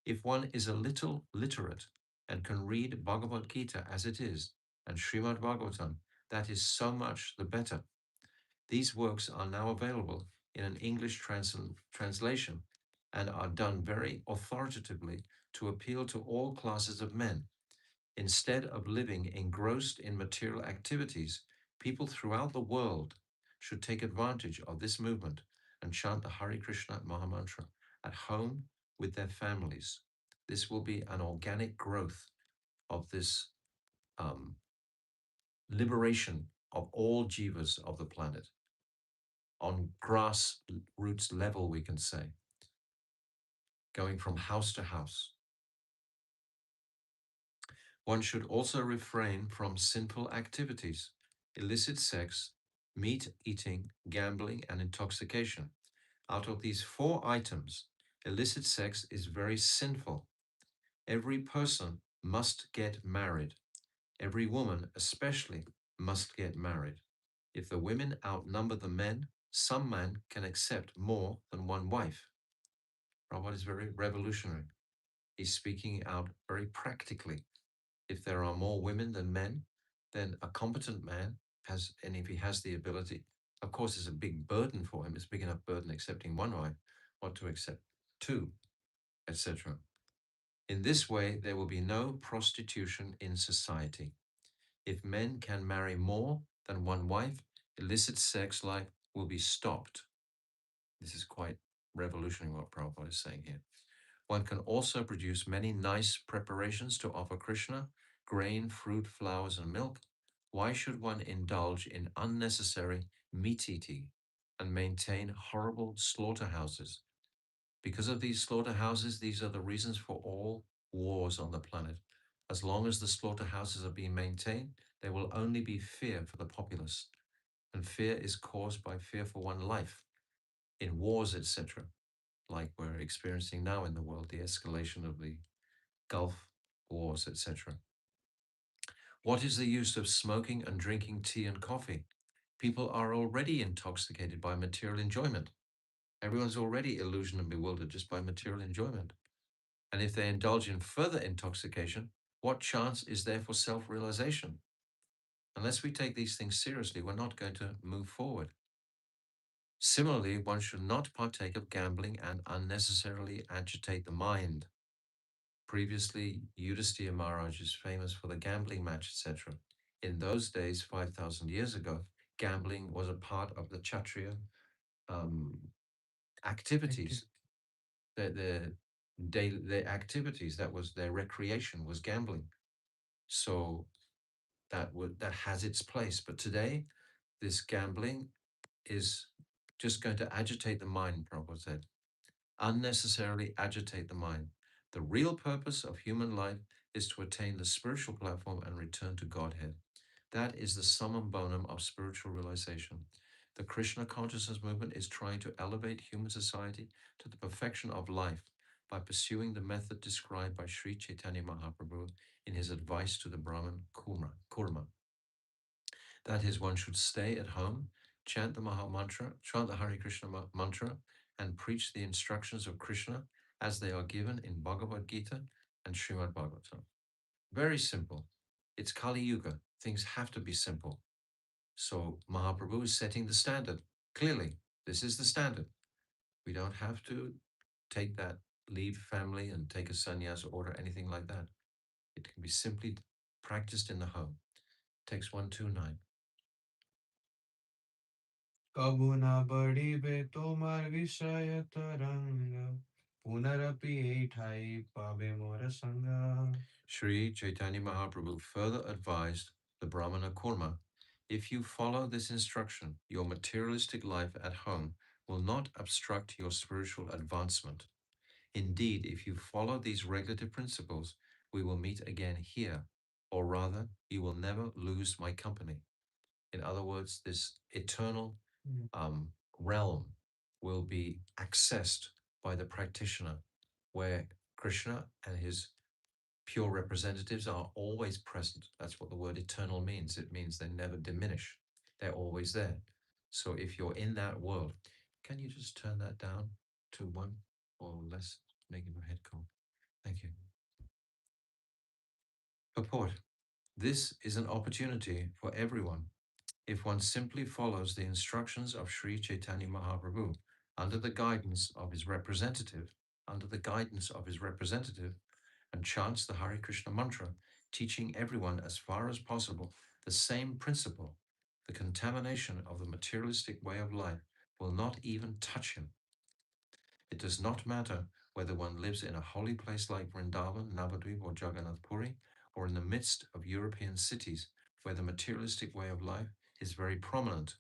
If one is a little literate and can read Bhagavad Gita as it is and Srimad Bhagavatam, that is so much the better. These works are now available in an English translation and are done very authoritatively to appeal to all classes of men. Instead of living engrossed in material activities, people throughout the world should take advantage of this movement and chant the Hare Krishna Mahamantra at home with their families. This will be an organic growth of this liberation of all jivas of the planet on grassroots level, we can say, going from house to house. One should also refrain from sinful activities, illicit sex, meat eating, gambling, and intoxication. Out of these 4 items, illicit sex is very sinful. Every person must get married. Every woman, especially, must get married. If the women outnumber the men, some man can accept more than one wife. Prabhupada is very revolutionary. He's speaking out very practically. If there are more women than men, then a competent man has, and if he has the ability, of course, it's a big burden for him. It's a big enough burden accepting one wife, what to accept 2, etc. In this way, there will be no prostitution in society. If men can marry more than one wife, illicit sex life will be stopped. This is quite revolutionary what Prabhupada is saying here. One can also produce many nice preparations to offer Krishna, grain, fruit, flowers, and milk. Why should one indulge in unnecessary meat eating and maintain horrible slaughterhouses? Because of these slaughterhouses, these are the reasons for all wars on the planet. As long as the slaughterhouses are being maintained, there will only be fear for the populace. And fear is caused by fear for one life in wars, etc., like we're experiencing now in the world, the escalation of the Gulf wars, etc. What is the use of smoking and drinking tea and coffee? People are already intoxicated by material enjoyment. Everyone's already illusioned and bewildered just by material enjoyment. And if they indulge in further intoxication, what chance is there for self-realization? Unless we take these things seriously, we're not going to move forward. Similarly, one should not partake of gambling and unnecessarily agitate the mind. Previously, Yudhisthira Maharaj is famous for the gambling match, etc. In those days, 5,000 years ago, gambling was a part of the Kshatriya activities, their activities, that was their recreation, was gambling. So that has its place. But today, this gambling is just going to agitate the mind, Prabhupada said, unnecessarily agitate the mind. The real purpose of human life is to attain the spiritual platform and return to Godhead. That is the summum bonum of spiritual realization. The Krishna consciousness movement is trying to elevate human society to the perfection of life by pursuing the method described by Sri Chaitanya Mahaprabhu in his advice to the Brahmin Kurma. That is, one should stay at home, chant the Maha Mantra, chant the Hare Krishna mantra, and preach the instructions of Krishna as they are given in Bhagavad Gita and Srimad Bhagavatam. Very simple. It's Kali Yuga. Things have to be simple. So Mahaprabhu is setting the standard. Clearly, this is the standard. We don't have to take that, leave family and take a sannyas order, anything like that. It can be simply practiced in the home. Text 129. कबू न बढ़िबे तोमार विषय तरंग पुनरपि ठाई पावे मोर संग. Sri Chaitanya Mahaprabhu further advised the Brahmana Kurma, if you follow this instruction, your materialistic life at home will not obstruct your spiritual advancement. Indeed, if you follow these regulative principles, we will meet again here, or rather, you will never lose my company. In other words, this eternal realm will be accessed by the practitioner, where Krishna and his pure representatives are always present. That's what the word eternal means. It means they never diminish, they're always there. So if you're in that world, can you just turn that down to one or less, making my head cold? Thank you. Purport. This is an opportunity for everyone if one simply follows the instructions of Sri Chaitanya Mahaprabhu under the guidance of his representative, and chants the Hare Krishna mantra, teaching everyone as far as possible the same principle. The contamination of the materialistic way of life will not even touch him. It does not matter whether one lives in a holy place like Vrindavan, Navadvip, or Jagannath Puri, or in the midst of European cities where the materialistic way of life is very prominent.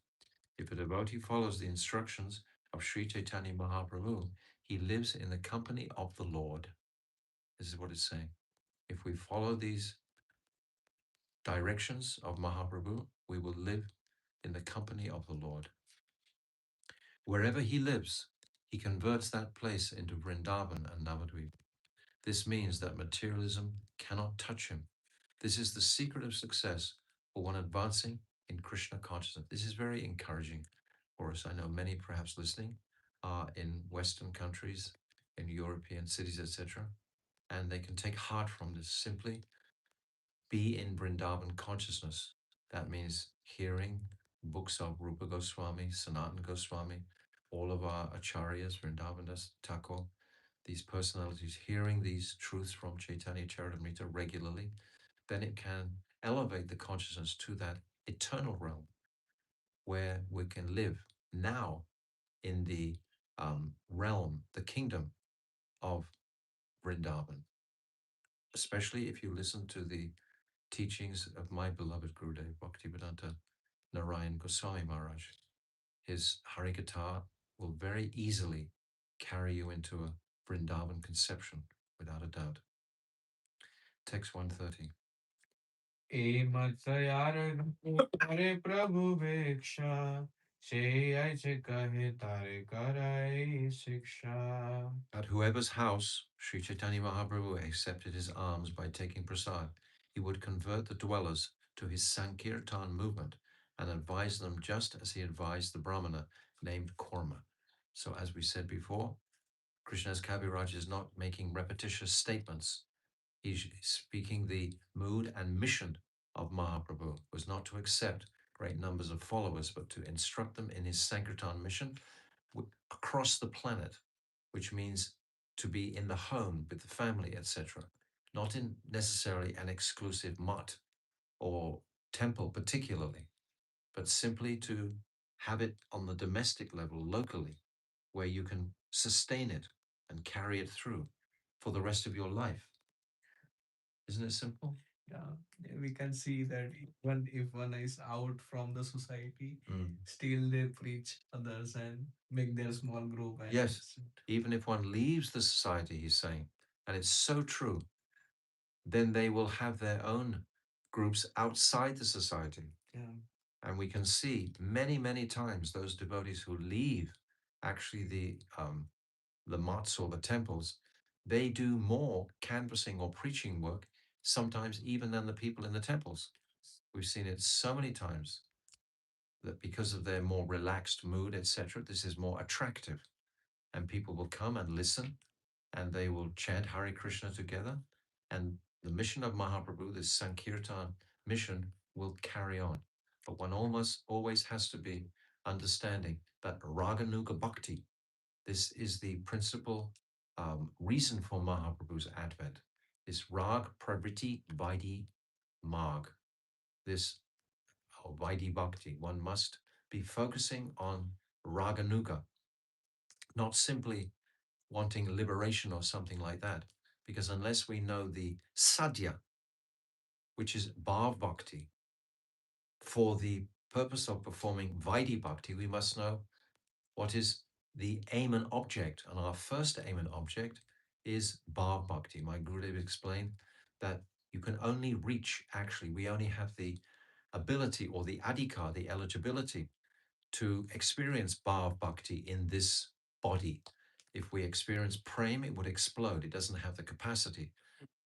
If a devotee follows the instructions of Sri Chaitanya Mahaprabhu, he lives in the company of the Lord. This is what it's saying. If we follow these directions of Mahaprabhu, we will live in the company of the Lord. Wherever he lives, he converts that place into Vrindavan and Navadvip. This means that materialism cannot touch him. This is the secret of success for one advancing in Krishna consciousness. This is very encouraging for us. I know many perhaps listening are in Western countries, in European cities, etc., and they can take heart from this. Simply be in Vrindavan consciousness. That means hearing books of Rupa Goswami, Sanatana Goswami, all of our acharyas, Vrindavan Das Thakur, these personalities, hearing these truths from Caitanya Caritamrta regularly, then it can elevate the consciousness to that eternal realm where we can live now in the realm, the kingdom of Vrindavan. Especially if you listen to the teachings of my beloved Gurudev, Bhaktivedanta Narayan Goswami Maharaj. His Harikatha will very easily carry you into a Vrindavan conception, without a doubt. Text 130. ए मत यार करे प्रभु भिक्षा से ऐसे कहे तारे कराई शिक्षा. At whoever's house Sri Chaitanya Mahaprabhu accepted his alms by taking prasad, he would convert the dwellers to his Sankirtan movement and advise them just as he advised the Brahmana named Korma. So as we said before, Krishna's Kaviraj is not making repetitious statements. He's speaking the mood and mission of Mahaprabhu was not to accept great numbers of followers, but to instruct them in his Sankirtan mission across the planet, which means to be in the home with the family, etc., not in necessarily an exclusive mutt or temple particularly, but simply to have it on the domestic level locally. where you can sustain it and carry it through for the rest of your life. Isn't it simple? Yeah, we can see that even if one is out from the society, still they preach others and make their small group and Yes, even if one leaves the society, he's saying, and it's so true, then they will have their own groups outside the society. yeah, And we can see many, many times those devotees who leave actually the mats or the temples, they do more canvassing or preaching work, sometimes even than the people in the temples. We've seen it so many times that because of their more relaxed mood, etc., this is more attractive. And people will come and listen and they will chant Hare Krishna together. And the mission of Mahaprabhu, this Sankirtan mission, will carry on. But one almost always has to be understanding that Raganuga Bhakti, this is the principal reason for Mahaprabhu's advent. This Rag Pravriti Vaidhi Marg, this Vaidhi Bhakti. One must be focusing on Raganuga, not simply wanting liberation or something like that. Because unless we know the sadhya, which is bhav bhakti, for the purpose of performing Vaidhi Bhakti, we must know what is the aim and object. And our first aim and object is bhav bhakti. My Gurudev explained that you can only reach, actually, we only have the ability or the adhikar, the eligibility to experience bhav bhakti in this body. If we experience prem, it would explode. It doesn't have the capacity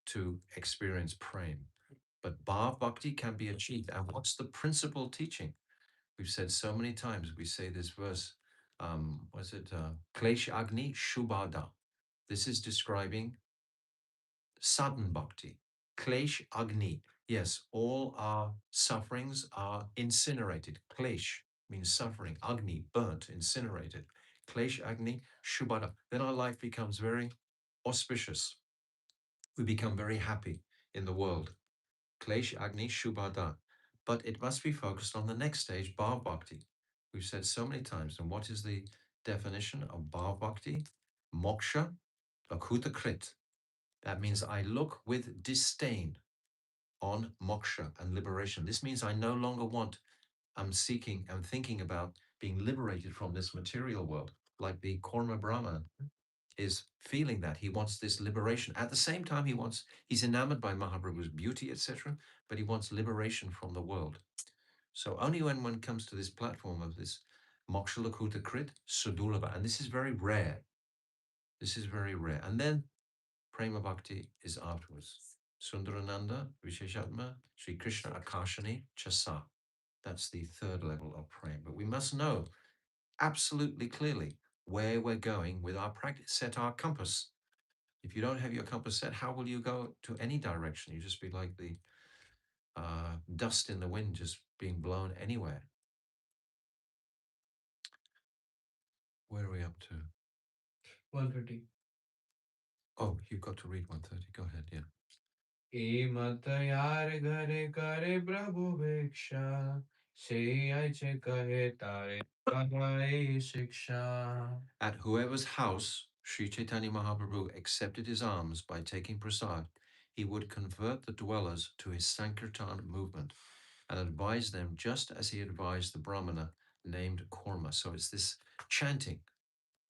to experience prem. But bhav bhakti can be achieved. And what's the principal teaching? We've said so many times, we say this verse, was it Klesh Agni Shubhada? This is describing sadhan bhakti. Klesh Agni. Yes, all our sufferings are incinerated. Klesh means suffering. Agni, burnt, incinerated. Klesh Agni Shubhada. Then our life becomes very auspicious. We become very happy in the world. Klesh Agni Shubhada. But it must be focused on the next stage, Bhav Bhakti. We've said so many times. And what is the definition of Bhav Bhakti? Moksha Lakuta Krit. That means I look with disdain on moksha and liberation. This means I no longer want, I'm seeking, I'm thinking about being liberated from this material world, like the Korma Brahman is feeling that he wants this liberation. At the same time, he's enamored by Mahaprabhu's beauty, etc., but he wants liberation from the world. So only when one comes to this platform of this moksha lakuta krit sudurlabha, and this is very rare. This is very rare. And then prema bhakti is afterwards. Sundarananda, Visheshatma, Sri Krishna Akashani, Chasa. That's the third level of prema. But we must know absolutely clearly where we're going with our practice, set our compass. If you don't have your compass set, how will you go to any direction? You just be like the dust in the wind, just being blown anywhere. Where are we up to? 130. Oh, you've got to read 130. Go ahead, yeah. ए मत यार घरे करे प्रभु भिक्षा से ऐसे कहे तारे कराए शिक्षा. At whoever's house Sri Chaitanya Mahaprabhu accepted his alms by taking prasad, he would convert the dwellers to his Sankirtan movement and advise them just as he advised the Brahmana named Korma. So it's this chanting,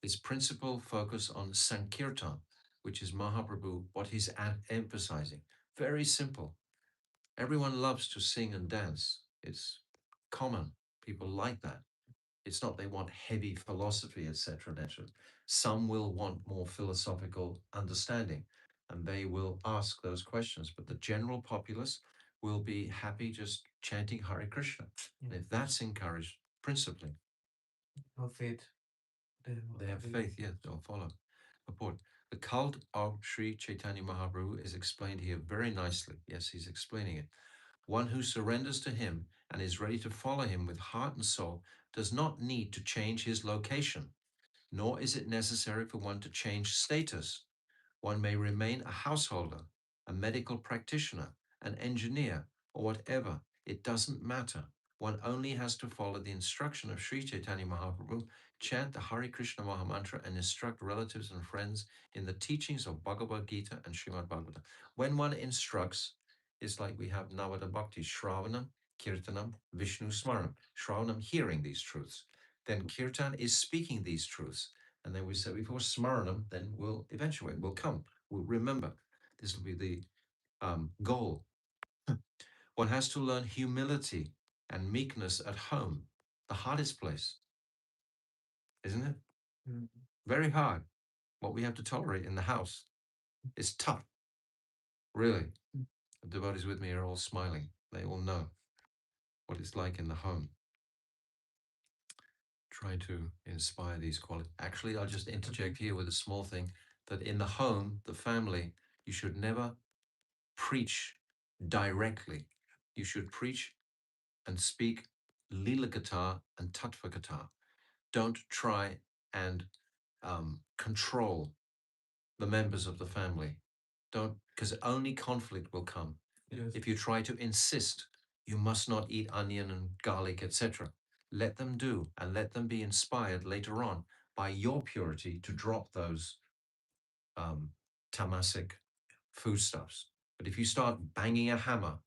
this principal focus on Sankirtan, which is Mahaprabhu, what he's emphasizing. Very simple. Everyone loves to sing and dance. It's common. People like that. It's not they want heavy philosophy, etc. etc. Some will want more philosophical understanding and they will ask those questions. But the general populace will be happy just chanting Hare Krishna. And if that's encouraged, principally, No faith. they have faith, yes, they'll follow. Purport. The cult of Sri Chaitanya Mahaprabhu is explained here very nicely. Yes, he's explaining it. One who surrenders to him and is ready to follow him with heart and soul does not need to change his location, nor is it necessary for one to change status. One may remain a householder, a medical practitioner, an engineer, or whatever. It doesn't matter. One only has to follow the instruction of Sri Chaitanya Mahaprabhu chant the Hare Krishna Mahamantra and instruct relatives and friends in the teachings of Bhagavad Gita and Srimad Bhagavatam. When one instructs, it's like we have Navada Bhakti, Shravanam, Kirtanam, Vishnu Smaranam. Shravanam, hearing these truths. Then Kirtan is speaking these truths. And then we say, before Smaranam, then we'll eventuate, we'll come, we'll remember. This will be the goal. One has to learn humility and meekness at home, the hardest place, isn't it? Mm. Very hard. What we have to tolerate in the house is tough, really. The devotees with me are all smiling. They all know what it's like in the home. Try to inspire these qualities. Actually, I'll just interject here with a small thing that in the home, the family, you should never preach directly. You should preach and speak Lila Kata and Tattva Kata. Don't try and control the members of the family. Don't, because only conflict will come. Yes. If you try to insist, you must not eat onion and garlic, etc. Let them do, and let them be inspired later on by your purity to drop those tamasic foodstuffs. But if you start banging a hammer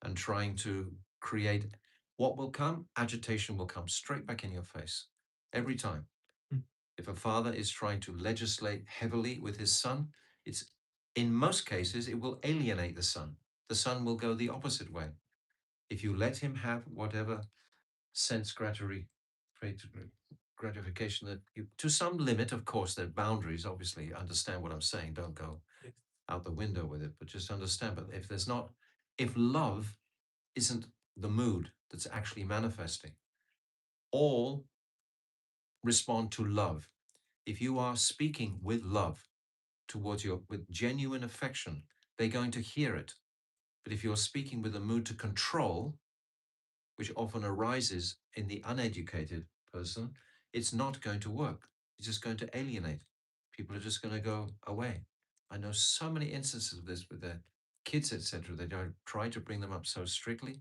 and trying to create, what will come? Agitation will come straight back in your face every time. If a father is trying to legislate heavily with his son, it's in most cases it will alienate the son. The son will go the opposite way. If you let him have whatever sense gratification that you, to some limit, of course, there are boundaries. Obviously, understand what I'm saying. Don't go out the window with it, but just understand. But if there's not, if love isn't the mood that's actually manifesting, all respond to love. If you are speaking with love towards your, with genuine affection, they're going to hear it. But if you're speaking with a mood to control, which often arises in the uneducated person, it's not going to work. It's just going to alienate. People are just going to go away. I know so many instances of this with their kids, etc. They don't try to bring them up so strictly,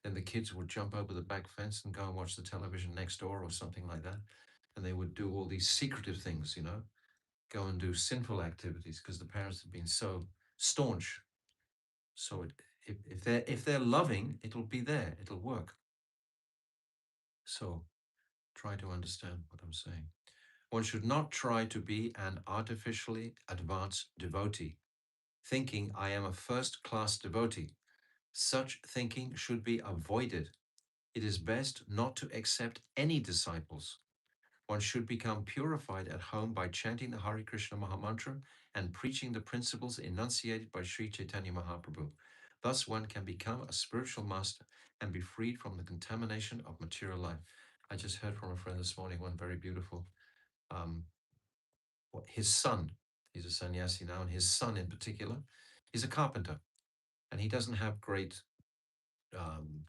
then the kids would jump over the back fence and go and watch the television next door or something like that. And they would do all these secretive things, you know, go and do sinful activities because the parents have been so staunch. So if they're loving, it'll be there, it'll work. So try to understand what I'm saying. One should not try to be an artificially advanced devotee, thinking I am a first-class devotee. Such thinking should be avoided. It is best not to accept any disciples. One should become purified at home by chanting the Hare Krishna Mahamantra and preaching the principles enunciated by Sri Chaitanya Mahaprabhu. Thus, one can become a spiritual master and be freed from the contamination of material life. I just heard from a friend this morning, one very beautiful, his son, he's a sannyasi now, and his son in particular, is a carpenter, and he doesn't have great um,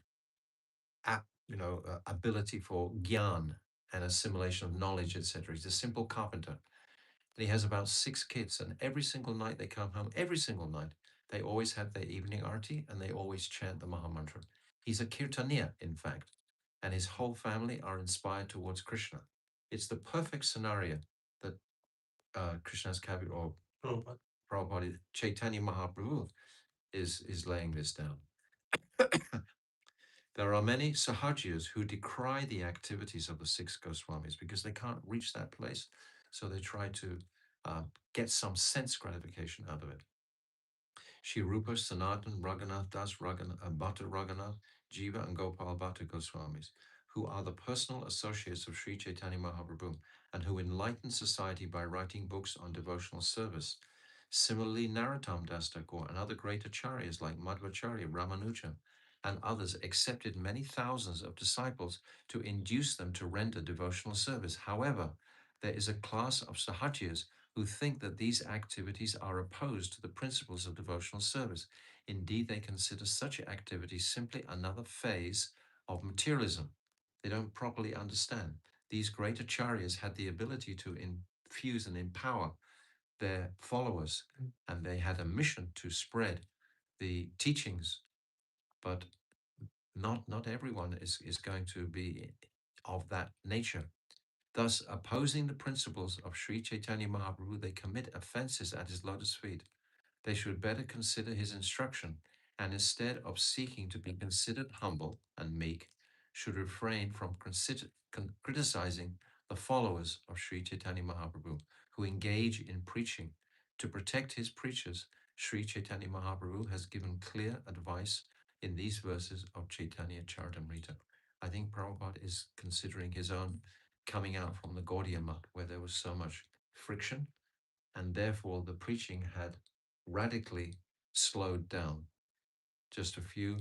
ability for gyan and assimilation of knowledge, etc. He's a simple carpenter. And he has about 6 kids, and every single night they come home, every single night, they always have their evening arti and they always chant the Mahamantra. He's a kirtaniya, in fact, and his whole family are inspired towards Krishna. It's the perfect scenario that Krishna's Kavi or Prabhupada, Chaitanya Mahaprabhu is laying this down. There are many Sahajias who decry the activities of the 6 Goswamis because they can't reach that place. So they try to get some sense gratification out of it. Shri Rupa, Sanatan, Raghunath Das, Bhatta Raghunath, Jiva, and Gopal Bhatta Goswamis, who are the personal associates of Sri Chaitanya Mahaprabhu and who enlighten society by writing books on devotional service. Similarly, Narottam Das Thakur and other great acharyas like Madhvacharya, Ramanuja, and others accepted many thousands of disciples to induce them to render devotional service. However, there is a class of Sahajias who think that these activities are opposed to the principles of devotional service. Indeed, they consider such activities simply another phase of materialism. They don't properly understand. These great acharyas had the ability to infuse and empower their followers, and they had a mission to spread the teachings, but not everyone is going to be of that nature. Thus, opposing the principles of Sri Chaitanya Mahaprabhu, they commit offenses at his lotus feet. They should better consider his instruction, and instead of seeking to be considered humble and meek, should refrain from criticizing the followers of Sri Chaitanya Mahaprabhu who engage in preaching. To protect his preachers, Sri Chaitanya Mahaprabhu has given clear advice in these verses of Caitanya Caritamrta. I think Prabhupada is considering his own coming out from the Gaudiya Math, where there was so much friction, and therefore the preaching had radically slowed down. Just a few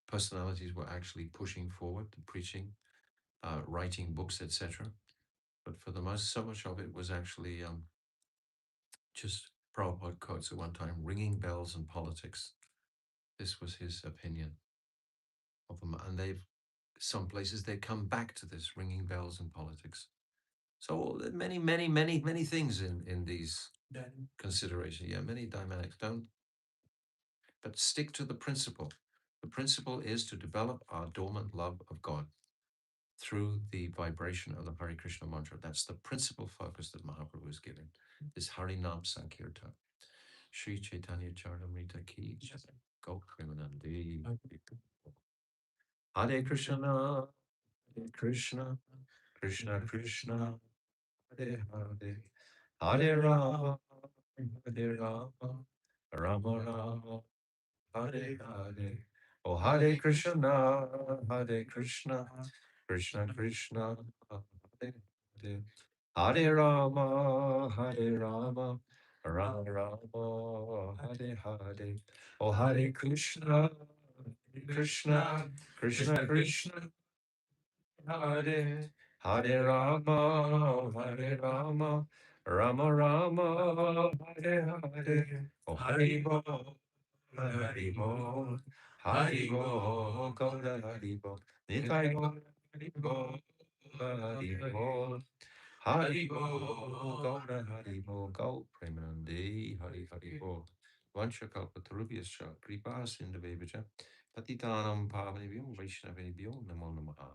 personalities were actually pushing forward the preaching, writing books, etc. But for the most, so much of it was actually just Prabhupada quotes at one time, ringing bells and politics. This was his opinion of them. And some places they come back to this, ringing bells and politics. So many, many, many, many things in these considerations. Yeah, many dynamics. But stick to the principle. The principle is to develop our dormant love of God through the vibration of the Hare Krishna mantra. That's the principal focus that Mahaprabhu is giving. This Harinam Sankirtan. Sri Chaitanya Caritamrta ki Go Premanandi. Hare Krishna, Hare Krishna, Krishna Krishna, Hare Hare, Hare Rama, Hare Rama, Rama Rama, Hare Hare. Oh Hare Krishna, Hare Krishna, Krishna Krishna, Hare Hare, Hare Rama, Hare Rama, Rama Rama, Hare Hare. Oh Hare Krishna, Krishna, Krishna Krishna, Hare Hare Rama, Hare Rama, Rama Rama, Hare Hare. Oh Hare Bo, Hare Bo, Hare Bo, Gaura Hare Bo, Nitai Bo, Hare Bo, Hare Bo, Hare Bo, Gaura Hare Bo, Gau Premanandi, Hare Hare Bo. Vanchakalpatarubhyascha, Kripa Sindhavebhaja, Patitanam Pavanebhyam, Vaishnavebhyam, Namo Namaha.